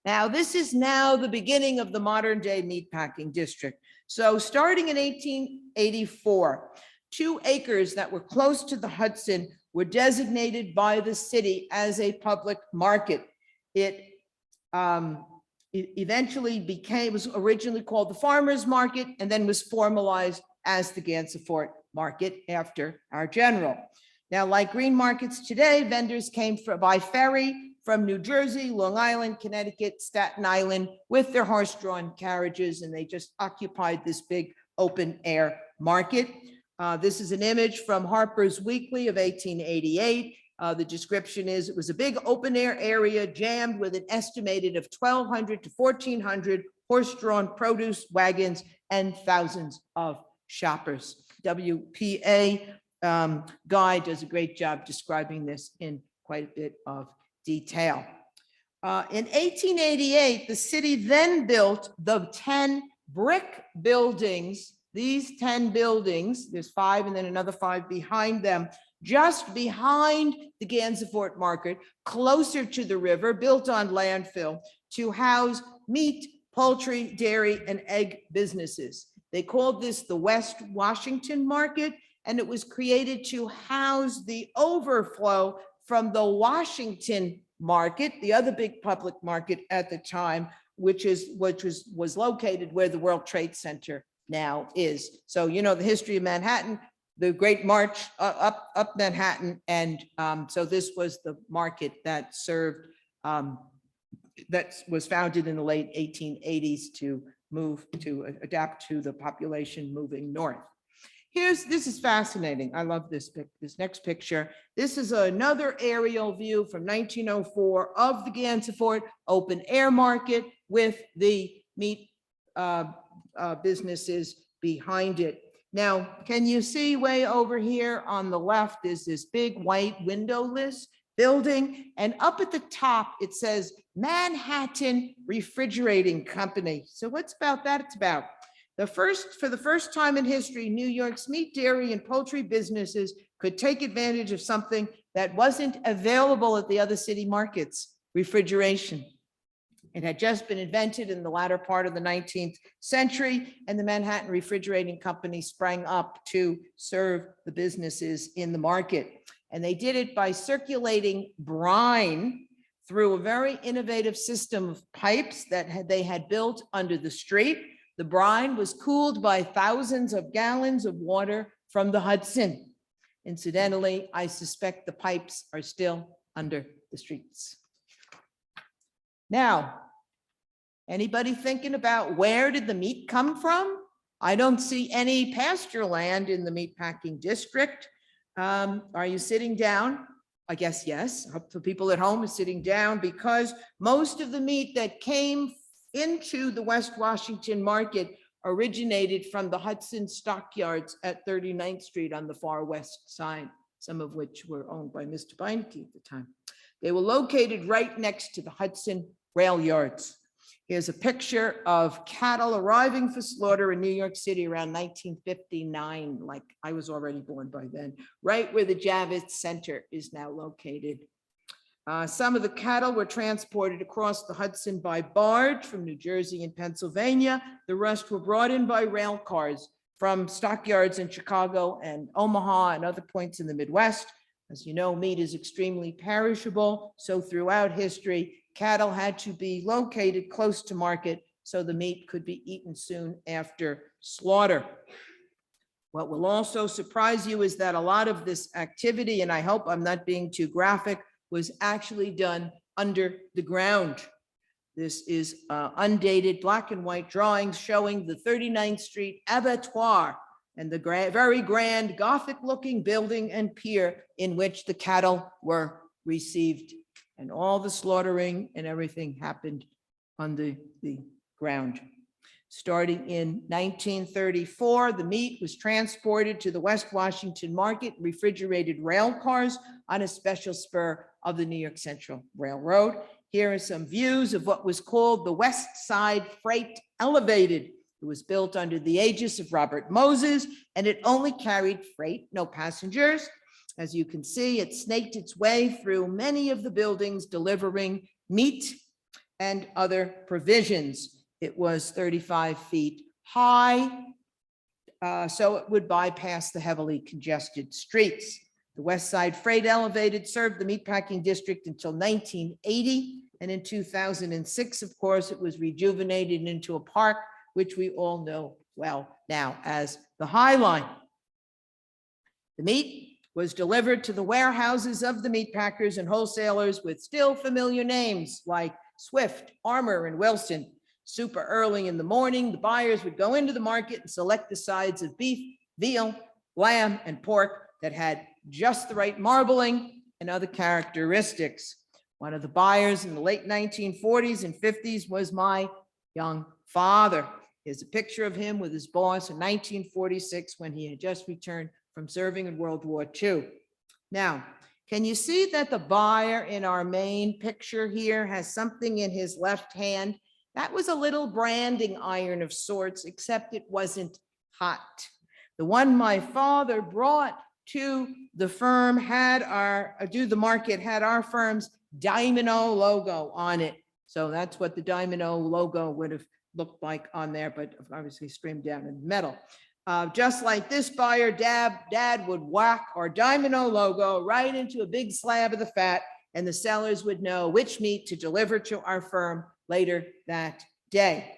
Now, this is now the beginning of the modern day Meatpacking District. So starting in 1884, 2 acres that were close to the Hudson were designated by the city as a public market. It eventually was originally called the Farmers Market and then was formalized as the Gansevoort Market after our general. Now, like green markets today, vendors came by ferry from New Jersey, Long Island, Connecticut, Staten Island with their horse-drawn carriages, and they just occupied this big open air market. This is an image from Harper's Weekly of 1888. The description is, it was a big open air area jammed with an estimated of 1,200 to 1,400 horse-drawn produce wagons and thousands of shoppers. WPA Guy does a great job describing this in quite a bit of detail. In 1888, the city then built the 10 brick buildings. These 10 buildings, there's 5 and then another 5 behind them, just behind the Gansevoort Market, closer to the river, built on landfill to house meat, poultry, dairy, and egg businesses. They called this the West Washington Market, and it was created to house the overflow from the Washington Market, the other big public market at the time, which was located where the World Trade Center now is. So, you know, the history of Manhattan, the Great March up Manhattan. And so this was the market that served, that was founded in the late 1880s to adapt to the population moving north. This is fascinating. I love this next picture. This is another aerial view from 1904 of the Gansevoort open air market with the meat businesses behind it. Now, can you see way over here on the left is this big white windowless building, and up at the top it says Manhattan Refrigerating Company. So what's about that? It's about for the first time in history, New York's meat, dairy, and poultry businesses could take advantage of something that wasn't available at the other city markets: refrigeration. It had just been invented in the latter part of the 19th century, and the Manhattan Refrigerating Company sprang up to serve the businesses in the market. And they did it by circulating brine through a very innovative system of pipes that they had built under the street. The brine was cooled by thousands of gallons of water from the Hudson. Incidentally, I suspect the pipes are still under the streets. Now, anybody thinking about where did the meat come from? I don't see any pasture land in the Meatpacking District. Are you sitting down? I guess yes. The people at home are sitting down because most of the meat that came into the West Washington Market originated from the Hudson stockyards at 39th Street on the far west side, some of which were owned by Mr. Beinecke at the time. They were located right next to the Hudson rail yards. Here's a picture of cattle arriving for slaughter in New York City around 1959, like I was already born by then, right where the Javits Center is now located. Some of the cattle were transported across the Hudson by barge from New Jersey and Pennsylvania. The rest were brought in by rail cars from stockyards in Chicago and Omaha and other points in the Midwest. As you know, meat is extremely perishable, so throughout history, cattle had to be located close to market so the meat could be eaten soon after slaughter. What will also surprise you is that a lot of this activity, and I hope I'm not being too graphic, was actually done under the ground. This is undated black and white drawings showing the 39th Street Abattoir and the very grand Gothic looking building and pier in which the cattle were received. And all the slaughtering and everything happened under the ground. Starting in 1934, the meat was transported to the West Washington Market, refrigerated rail cars on a special spur of the New York Central Railroad. Here are some views of what was called the West Side Freight Elevated. It was built under the aegis of Robert Moses, and it only carried freight, no passengers. As you can see, it snaked its way through many of the buildings, delivering meat and other provisions. It was 35 feet high, so it would bypass the heavily congested streets. The West Side Freight Elevated served the Meatpacking District until 1980, and in 2006, of course, it was rejuvenated into a park, which we all know well now as the Highline. The meat was delivered to the warehouses of the meatpackers and wholesalers with still familiar names like Swift, Armour, and Wilson. Super early in the morning, the buyers would go into the market and select the sides of beef, veal, lamb, and pork that had just the right marbling and other characteristics. One of the buyers in the late 1940s and 50s was my young father. Here's a picture of him with his boss in 1946 when he had just returned from serving in World War II. Now, can you see that the buyer in our main picture here has something in his left hand? That was a little branding iron of sorts, except it wasn't hot. The one my father brought to the firm had our firm's Domino logo on it. So that's what the Domino logo would have looked like on there, but obviously streamed down in metal. Just like this buyer, Dad would whack our Domino logo right into a big slab of the fat, and the sellers would know which meat to deliver to our firm later that day.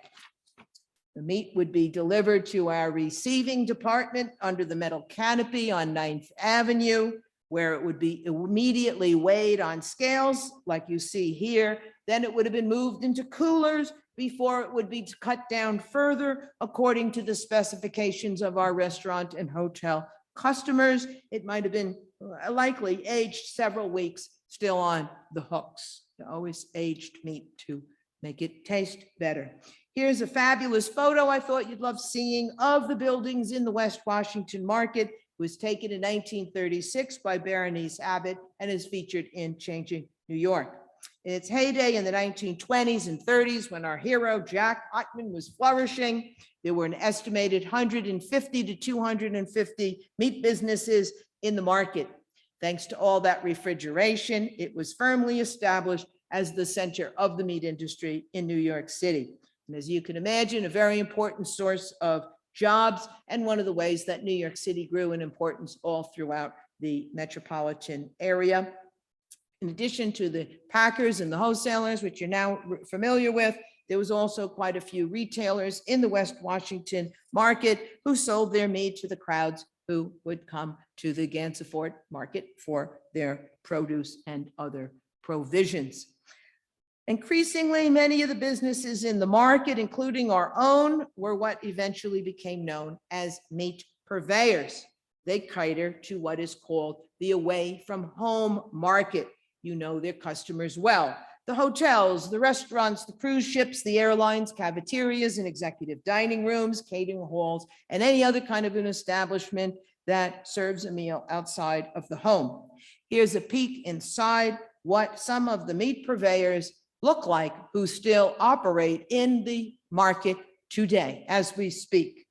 The meat would be delivered to our receiving department under the metal canopy on 9th Avenue, where it would be immediately weighed on scales like you see here. Then it would have been moved into coolers before it would be cut down further according to the specifications of our restaurant and hotel customers. It might have been likely aged several weeks, still on the hooks. Always aged meat to make it taste better. Here's a fabulous photo I thought you'd love seeing of the buildings in the West Washington Market. It was taken in 1936 by Berenice Abbott and is featured in Changing New York. In its heyday in the 1920s and 30s, when our hero Jack Ottman was flourishing, there were an estimated 150 to 250 meat businesses in the market. Thanks to all that refrigeration, it was firmly established as the center of the meat industry in New York City. And as you can imagine, a very important source of jobs and one of the ways that New York City grew in importance all throughout the metropolitan area. In addition to the packers and the wholesalers, which you're now familiar with, there was also quite a few retailers in the West Washington Market who sold their meat to the crowds who would come to the Gansevoort Market for their produce and other provisions. Increasingly, many of the businesses in the market, including our own, were what eventually became known as meat purveyors. They cater to what is called the away from home market. You know their customers well. The hotels, the restaurants, the cruise ships, the airlines, cafeterias and executive dining rooms, catering halls, and any other kind of an establishment that serves a meal outside of the home. Here's a peek inside what some of the meat purveyors look like who still operate in the market today as we speak.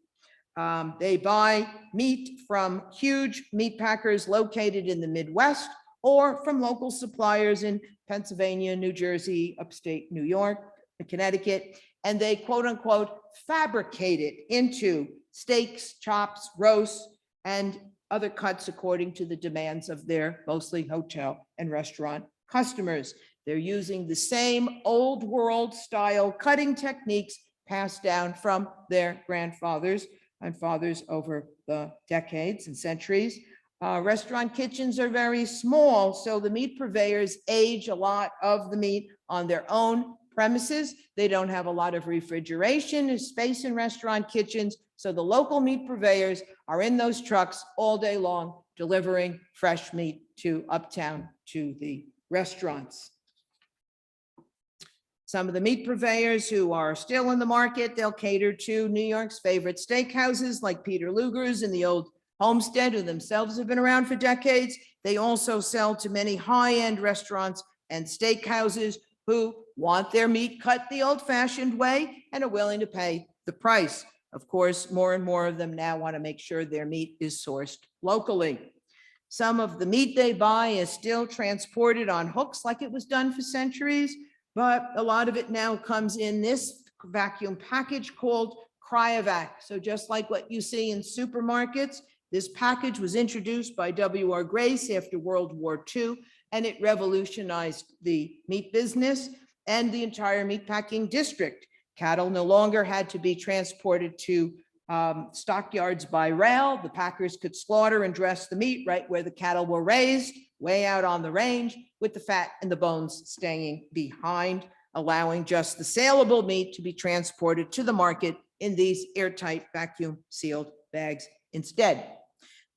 They buy meat from huge meat packers located in the Midwest or from local suppliers in Pennsylvania, New Jersey, upstate New York, and Connecticut, and they quote unquote fabricate it into steaks, chops, roasts, and other cuts according to the demands of their mostly hotel and restaurant customers. They're using the same old world style cutting techniques passed down from their grandfathers and fathers over the decades and centuries. Restaurant kitchens are very small, so the meat purveyors age a lot of the meat on their own premises. They don't have a lot of refrigeration or space in restaurant kitchens, so the local meat purveyors are in those trucks all day long, delivering fresh meat to uptown to the restaurants. Some of the meat purveyors who are still in the market, they'll cater to New York's favorite steakhouses like Peter Luger's and the old Homestead, who themselves have been around for decades. They also sell to many high-end restaurants and steakhouses who want their meat cut the old-fashioned way and are willing to pay the price. Of course, more and more of them now want to make sure their meat is sourced locally. Some of the meat they buy is still transported on hooks like it was done for centuries, but a lot of it now comes in this vacuum package called Cryovac. So just like what you see in supermarkets, this package was introduced by W.R. Grace after World War II, and it revolutionized the meat business and the entire meatpacking district. Cattle no longer had to be transported to stockyards by rail. The packers could slaughter and dress the meat right where the cattle were raised, way out on the range, with the fat and the bones staying behind, allowing just the saleable meat to be transported to the market in these airtight vacuum sealed bags instead.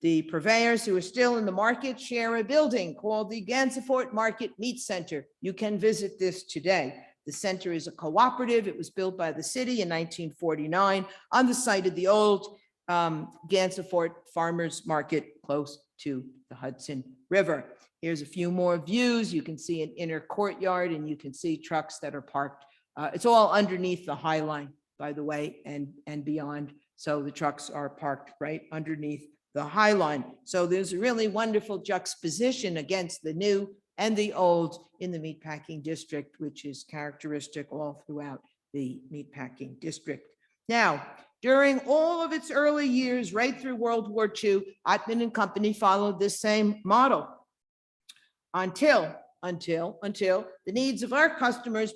The purveyors who are still in the market share a building called the Gansevoort Market Meat Center. You can visit this today. The center is a cooperative. It was built by the city in 1949 on the site of the old Gansevoort Farmers Market close to the Hudson River. Here's a few more views. You can see an inner courtyard and you can see trucks that are parked. It's all underneath the Highline, by the way, and beyond. So the trucks are parked right underneath the Highline. So there's a really wonderful juxtaposition against the new and the old in the meatpacking district, which is characteristic all throughout the meatpacking district. Now, during all of its early years, right through World War II, Ottman and Company followed this same model until the needs of our customers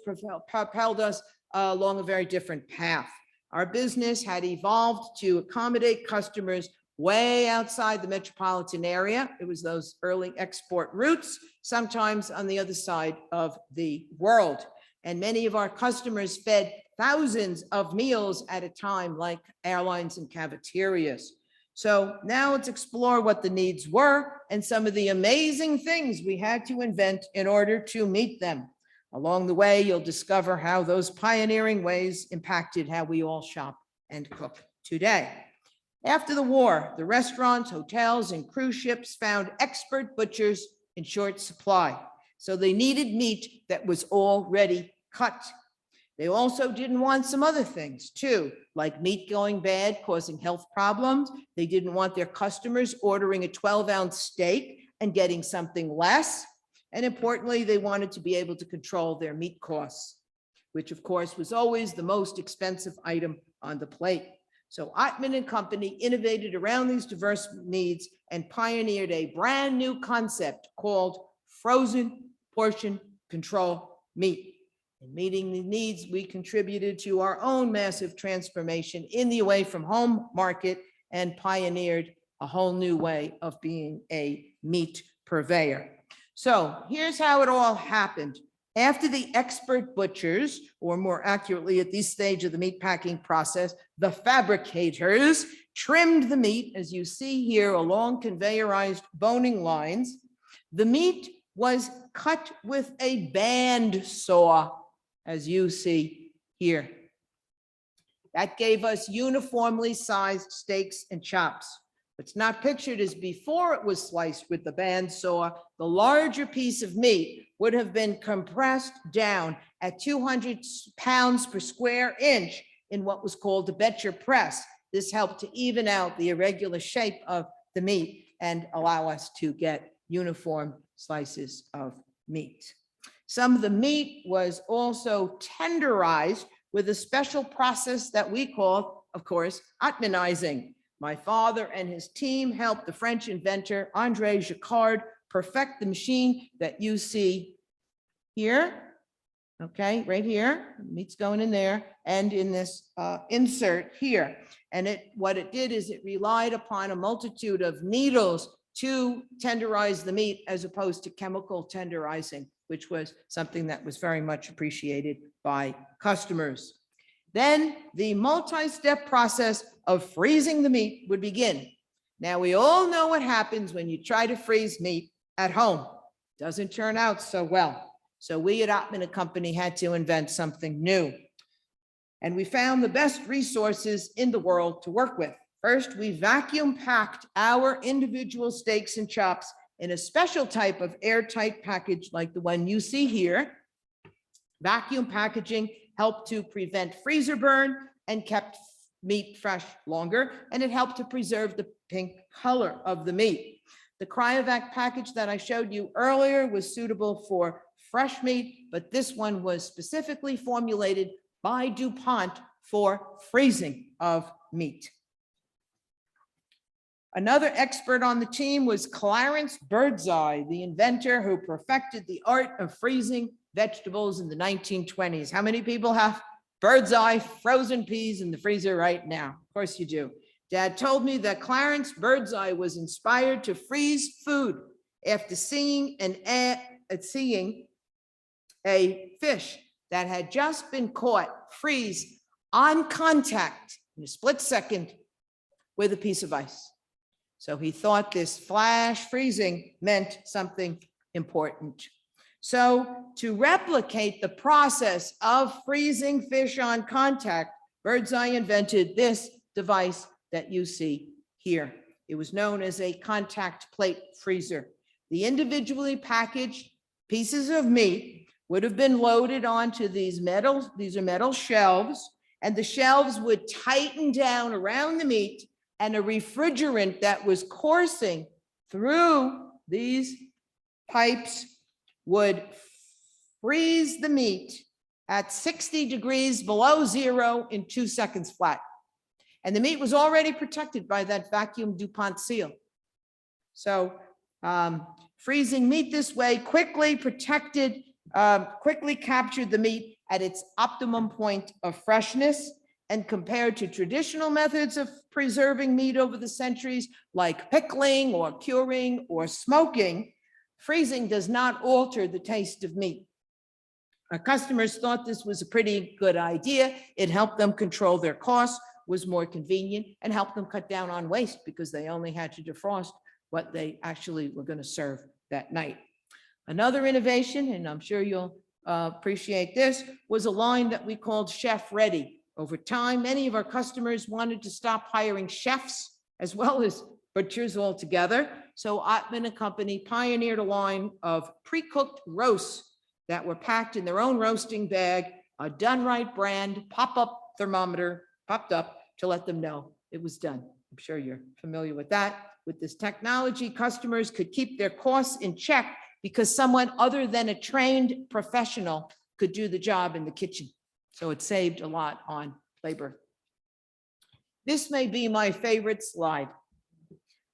propelled us along a very different path. Our business had evolved to accommodate customers way outside the metropolitan area. It was those early export routes, sometimes on the other side of the world. And many of our customers fed thousands of meals at a time, like airlines and cafeterias. So now let's explore what the needs were and some of the amazing things we had to invent in order to meet them. Along the way, you'll discover how those pioneering ways impacted how we all shop and cook today. After the war, the restaurants, hotels, and cruise ships found expert butchers in short supply. So they needed meat that was already cut. They also didn't want some other things too, like meat going bad, causing health problems. They didn't want their customers ordering a 12-ounce steak and getting something less. And importantly, they wanted to be able to control their meat costs, which of course was always the most expensive item on the plate. So Ottman and Company innovated around these diverse needs and pioneered a brand new concept called frozen portion control meat. In meeting the needs, we contributed to our own massive transformation in the away from home market and pioneered a whole new way of being a meat purveyor. So here's how it all happened. After the expert butchers, or more accurately at this stage of the meatpacking process, the fabricators trimmed the meat, as you see here, along conveyorized boning lines. The meat was cut with a band saw, as you see here. That gave us uniformly sized steaks and chops. What's not pictured is before it was sliced with the band saw, the larger piece of meat would have been compressed down at 200 pounds per square inch in what was called a Betcher press. This helped to even out the irregular shape of the meat and allow us to get uniform slices of meat. Some of the meat was also tenderized with a special process that we call, of course, Ottmanizing. My father and his team helped the French inventor André Jacquard perfect the machine that you see here. Okay, right here, meat's going in there, and in this insert here. And what it did is it relied upon a multitude of needles to tenderize the meat as opposed to chemical tenderizing, which was something that was very much appreciated by customers. Then the multi-step process of freezing the meat would begin. Now, we all know what happens when you try to freeze meat at home. Doesn't turn out so well. So we at Ottman and Company had to invent something new. And we found the best resources in the world to work with. First, we vacuum packed our individual steaks and chops in a special type of airtight package like the one you see here. Vacuum packaging helped to prevent freezer burn and kept meat fresh longer, and it helped to preserve the pink color of the meat. The Cryovac package that I showed you earlier was suitable for fresh meat, but this one was specifically formulated by DuPont for freezing of meat. Another expert on the team was Clarence Birdseye, the inventor who perfected the art of freezing vegetables in the 1920s. How many people have Birdseye frozen peas in the freezer right now? Of course you do. Dad told me that Clarence Birdseye was inspired to freeze food after seeing a fish that had just been caught freeze on contact in a split second with a piece of ice. So he thought this flash freezing meant something important. So to replicate the process of freezing fish on contact, Birdseye invented this device that you see here. It was known as a contact plate freezer. The individually packaged pieces of meat would have been loaded onto these are metal shelves, and the shelves would tighten down around the meat, and a refrigerant that was coursing through these pipes would freeze the meat at 60 degrees below zero in 2 seconds flat. And the meat was already protected by that vacuum DuPont seal. So freezing meat this way quickly captured the meat at its optimum point of freshness, and compared to traditional methods of preserving meat over the centuries, like pickling or curing or smoking, freezing does not alter the taste of meat. Our customers thought this was a pretty good idea. It helped them control their costs, was more convenient, and helped them cut down on waste because they only had to defrost what they actually were going to serve that night. Another innovation, and I'm sure you'll appreciate this, was a line that we called Chef Ready. Over time, many of our customers wanted to stop hiring chefs as well as butchers altogether. So Ottman and Company pioneered a line of pre-cooked roasts that were packed in their own roasting bag. A Done Right brand pop-up thermometer popped up to let them know it was done. I'm sure you're familiar with that. With this technology, customers could keep their costs in check because someone other than a trained professional could do the job in the kitchen. So it saved a lot on labor. This may be my favorite slide.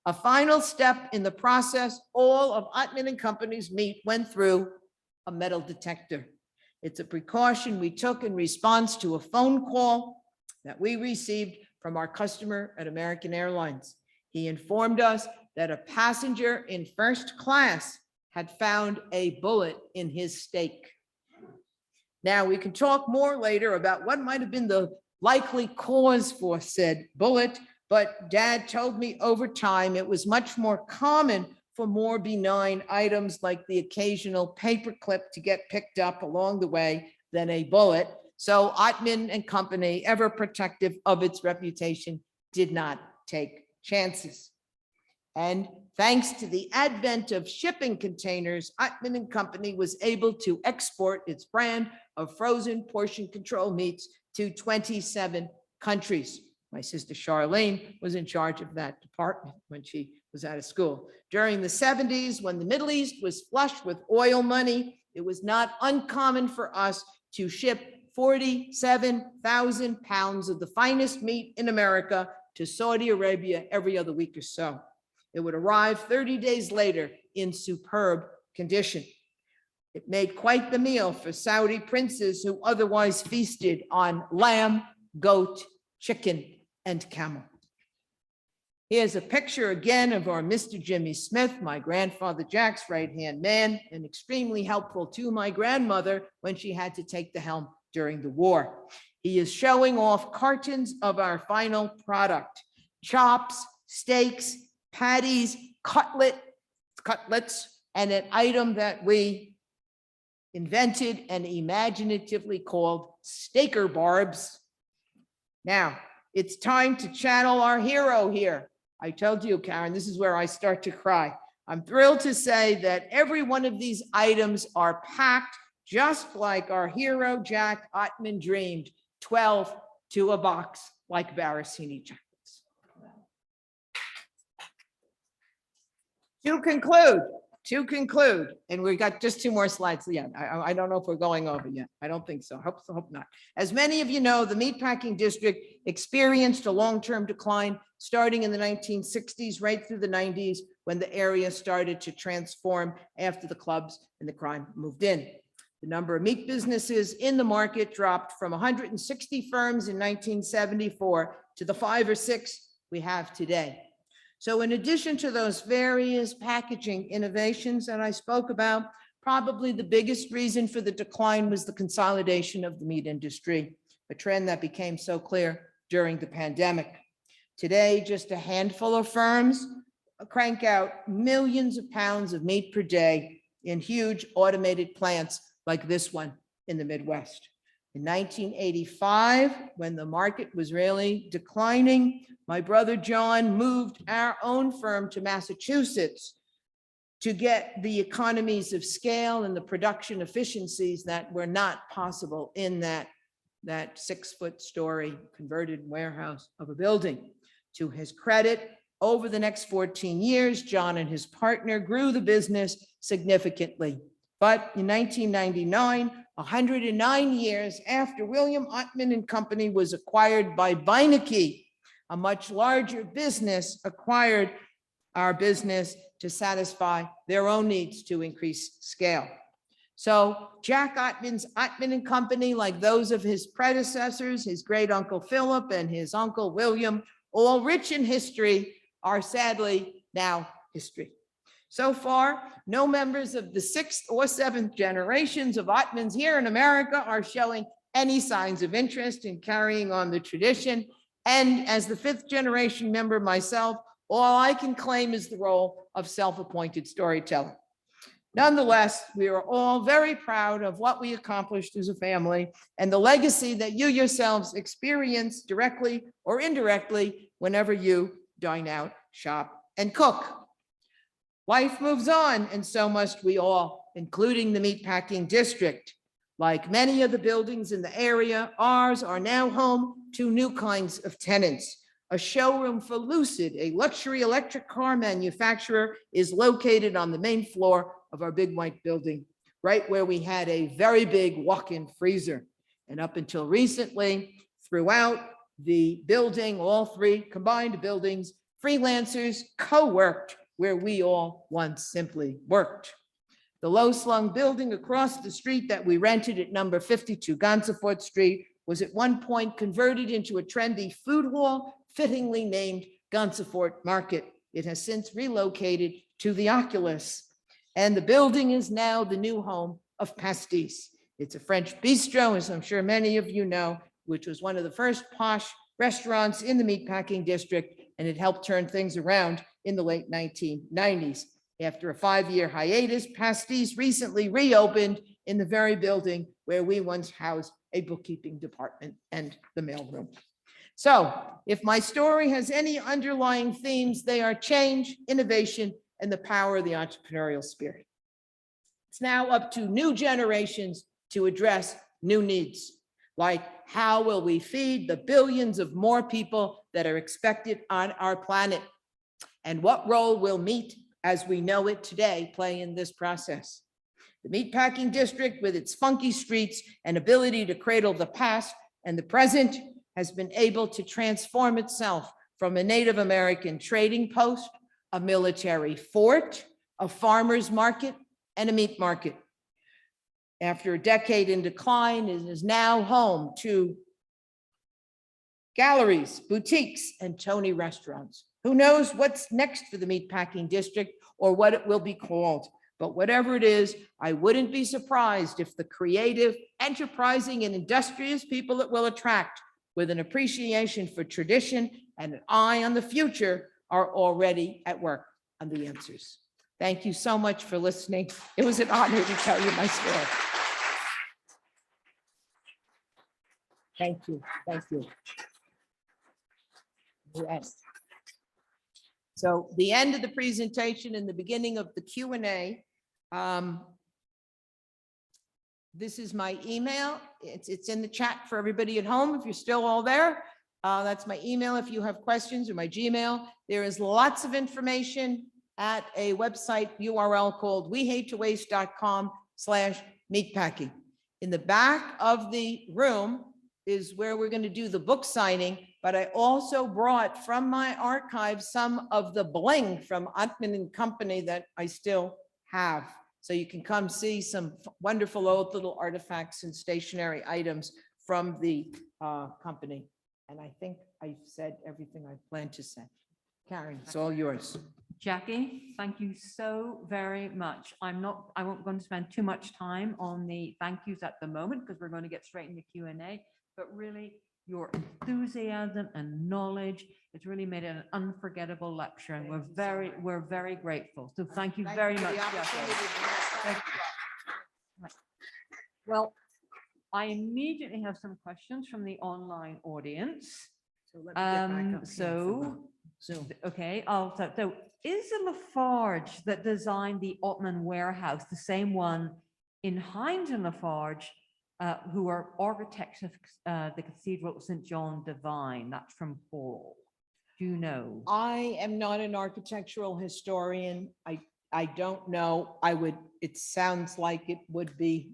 A final step in the process, all of Ottman and Company's meat went through a metal detector. It's a precaution we took in response to a phone call that we received from our customer at American Airlines. He informed us that a passenger in first class had found a bullet in his steak. Now, we can talk more later about what might have been the likely cause for said bullet, but Dad told me over time it was much more common for more benign items like the occasional paperclip to get picked up along the way than a bullet. So Ottman and Company, ever protective of its reputation, did not take chances. And thanks to the advent of shipping containers, Ottman and Company was able to export its brand of frozen portion control meats to 27 countries. My sister Charlene was in charge of that department when she was out of school. During the 70s, when the Middle East was flush with oil money, it was not uncommon for us to ship 47,000 pounds of the finest meat in America to Saudi Arabia every other week or so. It would arrive 30 days later in superb condition. It made quite the meal for Saudi princes who otherwise feasted on lamb, goat, chicken, and camel. Here's a picture again of our Mr. Jimmy Smith, my grandfather Jack's right-hand man, and extremely helpful to my grandmother when she had to take the helm during the war. He is showing off cartons of our final product: chops, steaks, patties, cutlets, and an item that we invented and imaginatively called steaker barbs. Now, it's time to channel our hero here. I told you, Karen, this is where I start to cry. I'm thrilled to say that every one of these items are packed just like our hero, Jack Ottman, dreamed, 12 to a box like Barasini chocolates. To conclude, and we got just 2 more slides. Yeah, I don't know if we're going over yet. I don't think so. Hope not. As many of you know, the Meatpacking District experienced a long-term decline starting in the 1960s, right through the 90s, when the area started to transform after the clubs and the crime moved in. The number of meat businesses in the market dropped from 160 firms in 1974 to the 5 or 6 we have today. So in addition to those various packaging innovations that I spoke about, probably the biggest reason for the decline was the consolidation of the meat industry, a trend that became so clear during the pandemic. Today, just a handful of firms crank out millions of pounds of meat per day in huge automated plants like this one in the Midwest. In 1985, when the market was really declining, my brother John moved our own firm to Massachusetts to get the economies of scale and the production efficiencies that were not possible in that 6-foot story converted warehouse of a building. To his credit, over the next 14 years, John and his partner grew the business significantly. But in 1999, 109 years after William Ottman and Company was acquired by Beinecke, a much larger business acquired our business to satisfy their own needs to increase scale. So Jack Ottman's Ottman and Company, like those of his predecessors, his great uncle Philip and his uncle William, all rich in history, are sadly now history. So far, no members of the 6th or 7th generations of Ottmans here in America are showing any signs of interest in carrying on the tradition. And as the 5th generation member myself, all I can claim is the role of self-appointed storyteller. Nonetheless, we are all very proud of what we accomplished as a family and the legacy that you yourselves experience directly or indirectly whenever you dine out, shop, and cook. Life moves on, and so must we all, including the Meatpacking District. Like many of the buildings in the area, ours are now home to new kinds of tenants. A showroom for Lucid, a luxury electric car manufacturer, is located on the main floor of our big white building, right where we had a very big walk-in freezer. And up until recently, throughout the building, all 3 combined buildings, freelancers co-worked where we all once simply worked. The low-slung building across the street that we rented at number 52 Gansevoort Street was at one point converted into a trendy food hall, fittingly named Gansevoort Market. It has since relocated to the Oculus, and the building is now the new home of Pastis. It's a French bistro, as I'm sure many of you know, which was one of the first posh restaurants in the Meatpacking District, and it helped turn things around in the late 1990s. After a 5-year hiatus, Pastis recently reopened in the very building where we once housed a bookkeeping department and the mailroom. So if my story has any underlying themes, they are change, innovation, and the power of the entrepreneurial spirit. It's now up to new generations to address new needs. like how will we feed the billions of more people that are expected on our planet? And what role will meat, as we know it today, play in this process? The Meatpacking District, with its funky streets and ability to cradle the past and the present, has been able to transform itself from a Native American trading post, a military fort, a farmer's market, and a meat market. After a decade in decline, it is now home to galleries, boutiques, and Tony restaurants. Who knows what's next for the Meatpacking District or what it will be called? But whatever it is, I wouldn't be surprised if the creative, enterprising, and industrious people it will attract, with an appreciation for tradition and an eye on the future, are already at work on the answers. Thank you so much for listening. It was an honor to tell you my story. Thank you. Thank you. Yes. So the end of the presentation and the beginning of the Q&A. This is my email. It's in the chat for everybody at home. If you're still all there, that's my email. If you have questions, or my Gmail. There is lots of information at a website URL called wehatowaste.com/meatpacking. In the back of the room is where we're going to do the book signing, but I also brought from my archives some of the bling from Ottman and Company that I still have. So you can come see some wonderful old little artifacts and stationary items from the company. And I think I've said everything I planned to say. Karen, it's all yours. Jackie, thank you so very much. I won't going to spend too much time on the thank yous at the moment, because we're going to get straight into Q&A, but really your enthusiasm and knowledge, it's really made it an unforgettable lecture, and we're very grateful. So thank you very much, Jackie. Well, I immediately have some questions from the online audience. So let me get back up. Zoom. Okay, so is the Lafarge that designed the Ottman warehouse the same one in Hines and Lafarge, who are architects of the Cathedral of St. John Divine? That's from Paul. Do you know? I am not an architectural historian. I don't know. It sounds like it would be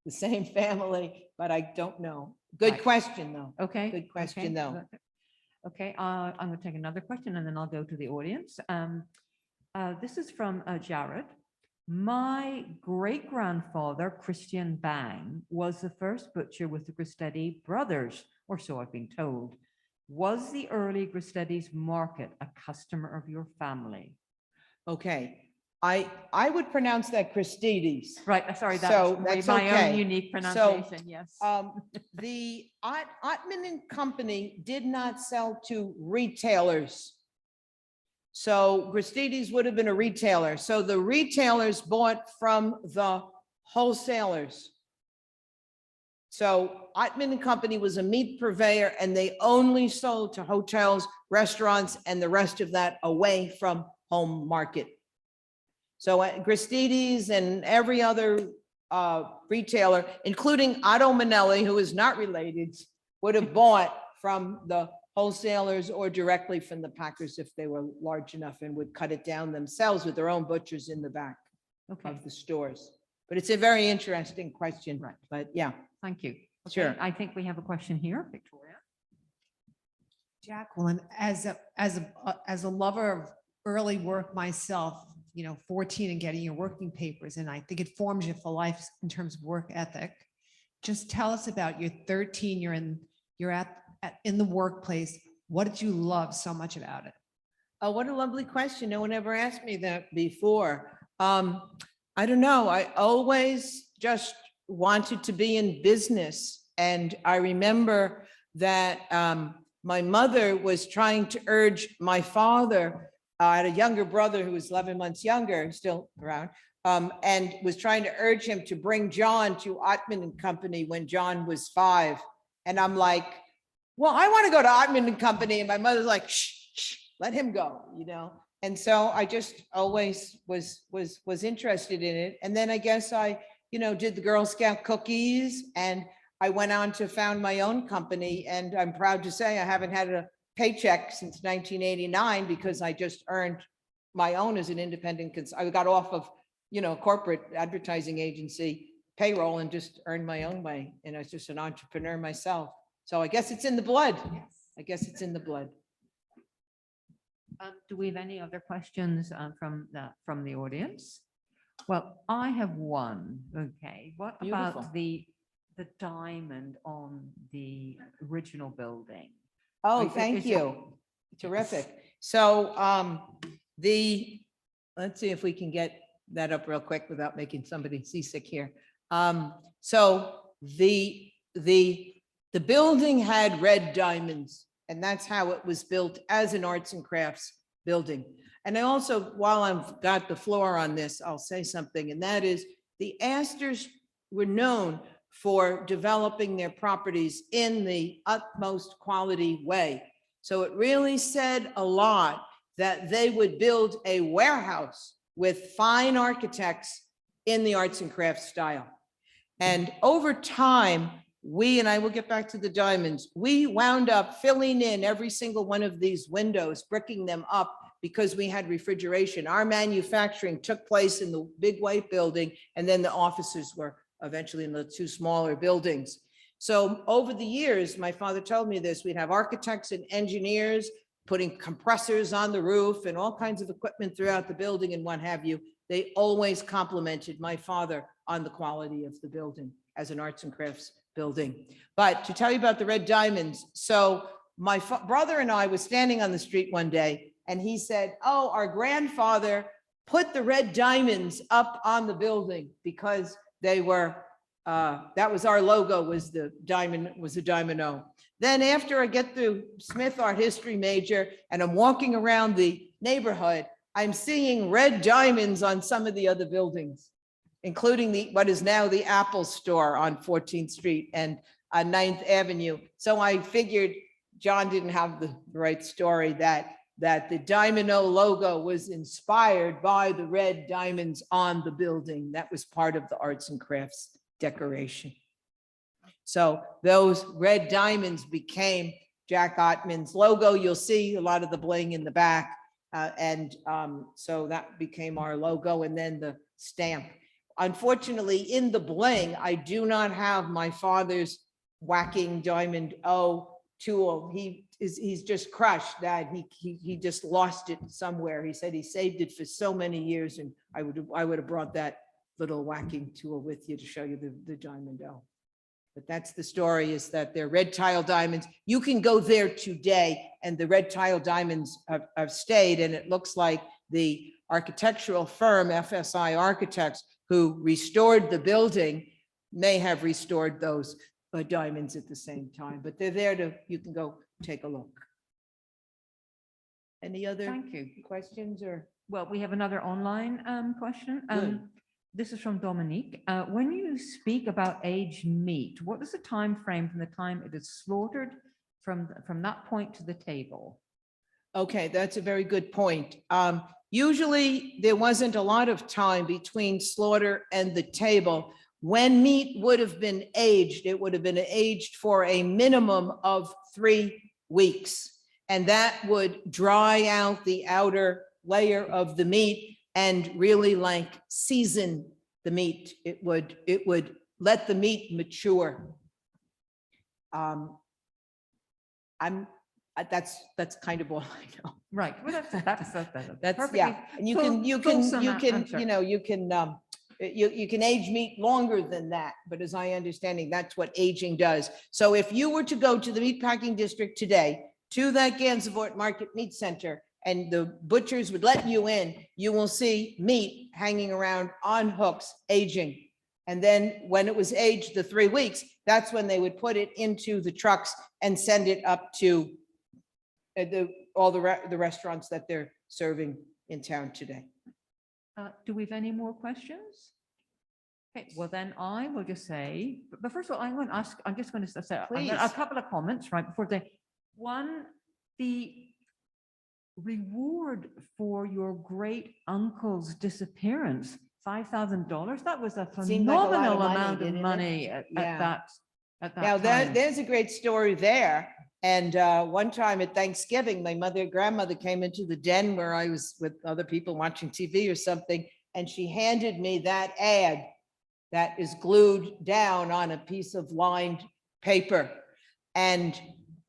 the same family, but I don't know. Good question, though. Okay. Good question, though. Okay, I'm going to take another question and then I'll go to the audience. This is from Jared. My great-grandfather, Christian Bang, was the first butcher with the Gristetti brothers, or so I've been told. Was the early Gristetti's market a customer of your family? Okay, I would pronounce that Christides. Right, sorry, So that's that's my okay. own unique pronunciation, yes. The Ottman and Company did not sell to retailers. So Gristedes would have been a retailer. So the retailers bought from the wholesalers. So Ottman and Company was a meat purveyor, and they only sold to hotels, restaurants, and the rest of that away from home market. So Gristedes and every other retailer, including Otto Manelli, who is not related, would have bought from the wholesalers or directly from the packers if they were large enough, and would cut it down themselves with their own butchers in the back of the stores. But it's a very interesting question, Right. But yeah. Thank you. Okay, Sure. I think we have a question here, Victoria. Jacquelyn, as a lover of early work myself, 14 and getting your working papers, and I think it forms you for life in terms of work ethic. Just tell us about your 13. You're in the workplace. What did you love so much about it? Oh, what a lovely question. No one ever asked me that before. I don't know. I always just wanted to be in business. And I remember that my mother was trying to urge my father. I had a younger brother who was 11 months younger, still around, and was trying to urge him to bring John to Ottman and Company when John was 5. And I'm like, well, I want to go to Ottman and Company. And my mother's like, shh, let him go, And so I just always was interested in it. And then I guess I, did the Girl Scout cookies, and I went on to found my own company, and I'm proud to say I haven't had a paycheck since 1989 because I just earned my own as an independent. I got off of, corporate advertising agency payroll and just earned my own way. And I was just an entrepreneur myself. So I guess it's in the blood. Yes. I guess it's in the blood. Do we have any other questions from the audience? Well, I have one. Okay, what Beautiful. about the diamond on the original building? Oh, Is thank it- you. Terrific. So let's see if we can get that up real quick without making somebody seasick here. So the building had red diamonds, and that's how it was built as an arts and crafts building. And I also, while I've got the floor on this, I'll say something, and that is the Astors were known for developing their properties in the utmost quality way. So it really said a lot that they would build a warehouse with fine architects in the arts and crafts style. And over time, and I will get back to the diamonds, we wound up filling in every single one of these windows, bricking them up because we had refrigeration. Our manufacturing took place in the big white building, and then the offices were eventually in the two smaller buildings. So over the years, my father told me this, we'd have architects and engineers putting compressors on the roof and all kinds of equipment throughout the building and what have you. They always complimented my father on the quality of the building as an arts and crafts building. But to tell you about the red diamonds, so my brother and I was standing on the street one day, and he said, oh, our grandfather put the red diamonds up on the building because they were, that was our logo, was the diamond, was a diamond O. Then after I get through Smith art history major and I'm walking around the neighborhood, I'm seeing red diamonds on some of the other buildings, including what is now the Apple store on 14th Street and 9th Avenue. So I figured John didn't have the right story, that the Diamond O logo was inspired by the red diamonds on the building. That was part of the arts and crafts decoration. So those red diamonds became Jack Ottman's logo. You'll see a lot of the bling in the back. So that became our logo, and then the stamp. Unfortunately, in the bling, I do not have my father's whacking Diamond O tool. He's just crushed that. He just lost it somewhere. He said he saved it for so many years, and I would have brought that little whacking tool with you to show you the Diamond O. But that's the story, is that they're red tile diamonds. You can go there today, and the red tile diamonds have stayed, and it looks like the architectural firm, FSI Architects, who restored the building may have restored those diamonds at the same time, but they're there you can go take a look. Any other Thank you. questions or? Well, we have another online question. Good. This is from Dominique. When you speak about aged meat, what is the time frame from the time it is slaughtered from that point to the table? Okay, that's a very good point. Usually there wasn't a lot of time between slaughter and the table. When meat would have been aged, it would have been aged for a minimum of 3 weeks. And that would dry out the outer layer of the meat and really like season the meat. It would let the meat mature. That's kind of all I know. Right. Well, that's That's yeah. And you can you can age meat longer than that, but as I understanding, that's what aging does. So if you were to go to the Meatpacking District today, to that Gansevoort Market Meat Center, and the butchers would let you in, you will see meat hanging around on hooks, aging. And then when it was aged the 3 weeks, that's when they would put it into the trucks and send it up to all the restaurants that they're serving in town today. Do we have any more questions? Okay, well then I will just say, but first of all, I'm just going to say a couple of comments right before one, the reward for your great uncle's disappearance, $5,000. That was a phenomenal amount of money at that at Now, that time. there's a great story there. And one time at Thanksgiving, my grandmother came into the den where I was with other people watching TV or something, and she handed me that ad that is glued down on a piece of lined paper. And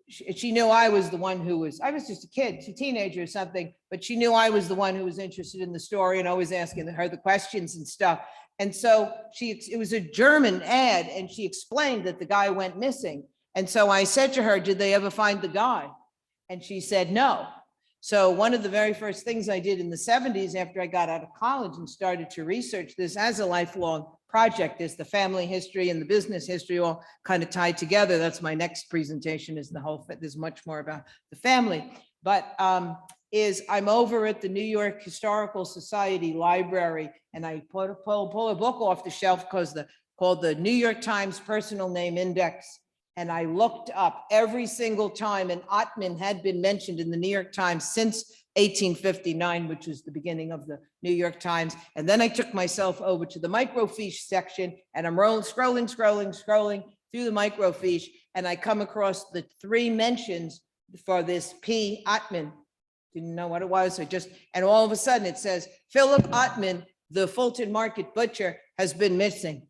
she knew I was the one I was just a kid, a teenager or something, but she knew I was the one who was interested in the story and always asking her the questions and stuff. And so it was a German ad, and she explained that the guy went missing. And so I said to her, did they ever find the guy? And she said, no. So one of the very first things I did in the 70s after I got out of college and started to research this as a lifelong project is the family history and the business history all kind of tied together. That's my next presentation, is there's much more about the family. But I'm over at the New York Historical Society Library, and I pull a book off the shelf called the New York Times Personal Name Index. And I looked up every single time an Ottman had been mentioned in the New York Times since 1859, which was the beginning of the New York Times. And then I took myself over to the microfiche section, and I'm scrolling through the microfiche, and I come across the 3 mentions for this P. Ottman. Didn't know what it was. And all of a sudden it says, Philip Ottman, the Fulton Market butcher, has been missing.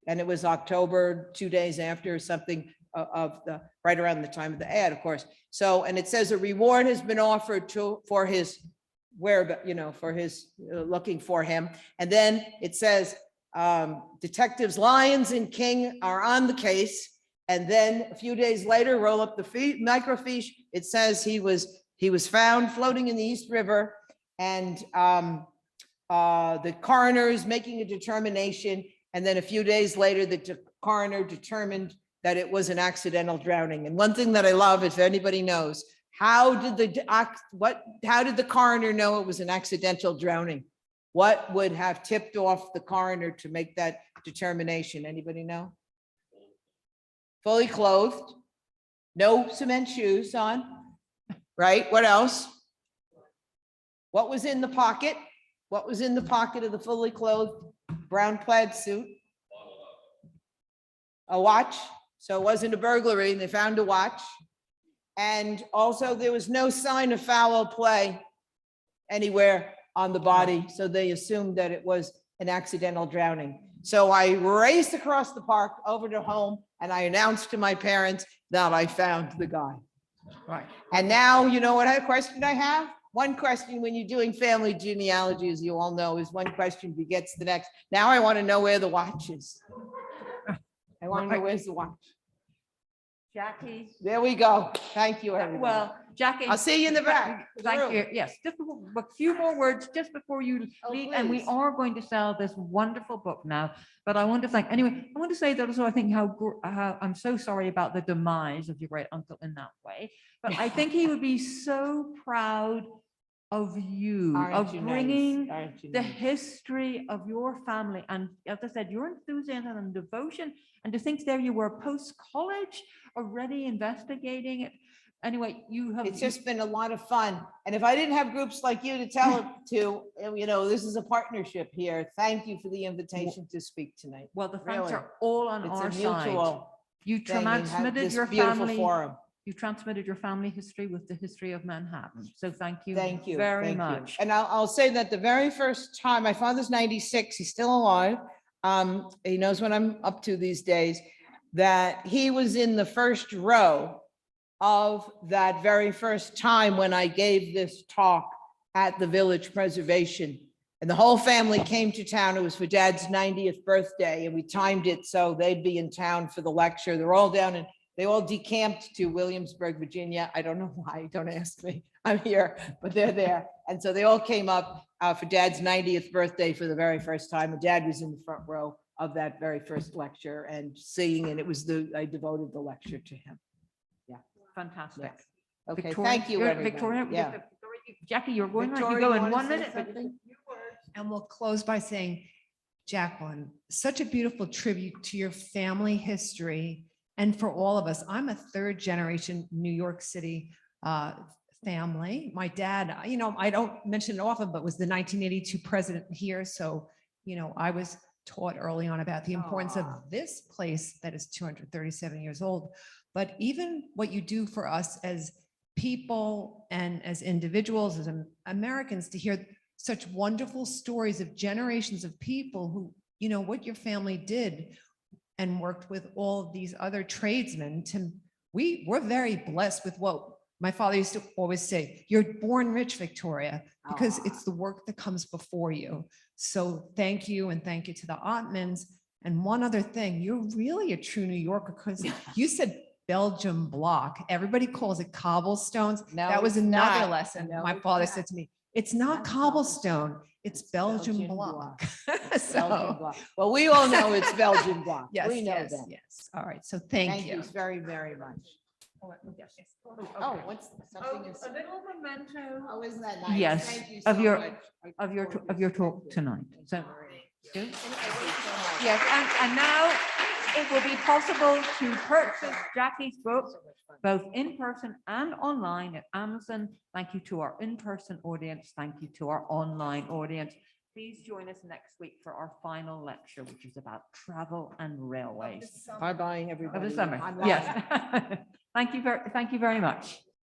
And it was October, 2 days after or something right around the time of the ad, of course. So, and it says a reward has been offered for his looking for him. And then it says detectives Lyons and King are on the case. And then a few days later, roll up the microfiche. It says he was found floating in the East River, and the coroner is making a determination. And then a few days later, the coroner determined that it was an accidental drowning. And one thing that I love, if anybody knows, how did the coroner know it was an accidental drowning? What would have tipped off the coroner to make that determination? Anybody know? Fully clothed, no cement shoes on, right? What else? What was in the pocket? What was in the pocket of the fully clothed brown plaid suit? A watch. So it wasn't a burglary, and they found a watch. And also there was no sign of foul play anywhere on the body. So they assumed that it was an accidental drowning. So I raced across the park over to home, and I announced to my parents that I found the guy. Right. And now, you know what question I have? One question when you're doing family genealogy, as you all know, is one question begets the next. Now I want to know where the watch is. I want to know where's the watch. Jackie. There we go. Thank you, everyone. Well, Jackie. I'll see you in the back. Thank you. Yes, just a few more words just before you leave, and we Please. are going to sell this wonderful book now. But I want to thank, anyway, I want to say that also, I think how I'm so sorry about the demise of your great uncle in that way. But I think he would be so proud of you, of bringing the history of your family. And as I said, your enthusiasm and devotion, and to think there you were post-college already investigating it. Anyway, it's just been a lot of fun. And if I didn't have groups like you to tell it to, this is a partnership here. Thank you for the invitation to speak tonight. Well, the thanks are all on our side. You thing and have transmitted this your beautiful family. forum. You transmitted your family history with the history of Manhattan. So thank you Very very much. much. And I'll say that the very first time, my father's 96, he's still alive. He knows what I'm up to these days, that he was in the first row of that very first time when I gave this talk at the Village Preservation. And the whole family came to town. It was for Dad's 90th birthday, and we timed it so they'd be in town for the lecture. They're all down in They all decamped to Williamsburg, Virginia. I don't know why, don't ask me. I'm here, but they're there. And so they all came up for Dad's 90th birthday for the very first time. And Dad was in the front row of that very first lecture and seeing, and I devoted the lecture to him. Yeah. Fantastic. Yes. Okay, Victoria, thank you, everybody. Victoria, Yeah. Jackie, you're going, Victoria, you go you in wanna 1 say minute. something? And we'll close by saying, Jacquelyn, such a beautiful tribute to your family history. And for all of us, I'm a 3rd generation New York City family. My dad, I don't mention it often, but was the 1982 president here. So, I was taught early on about the importance of Aw. this place that is 237 years old. But even what you do for us as people and as individuals, as Americans, to hear such wonderful stories of generations of people who, you know, what your family did and worked with all of these other tradesmen. We're very blessed with what my father used to always say, you're born rich, Victoria, because it's the work that comes before you. So thank you, and thank you to the Ottmans. And one other thing, you're really a true New Yorker, because you said Belgium block. Everybody calls it cobblestones. No, That was it's another not. lesson No, my it's father not. said to me. It's not cobblestone, it's Belgium Belgian block. Belgian So, block. Well, we all know it's Belgian block. yes, We know yes, that. yes. All right, so thank you. very, very much. Oh, what's something is, little memento. oh, isn't that nice? Yes, Thank you of so your- much. Of your talk tonight. So, Thank you so much. yes, and now it will be possible to purchase Jackie's book, both in person and online at Amazon. Thank you to our in-person audience. Thank you to our online audience. Please join us next week for our final lecture, which is about travel and railways Bye-bye, everybody. of the summer. Online. Yes. Thank you very much.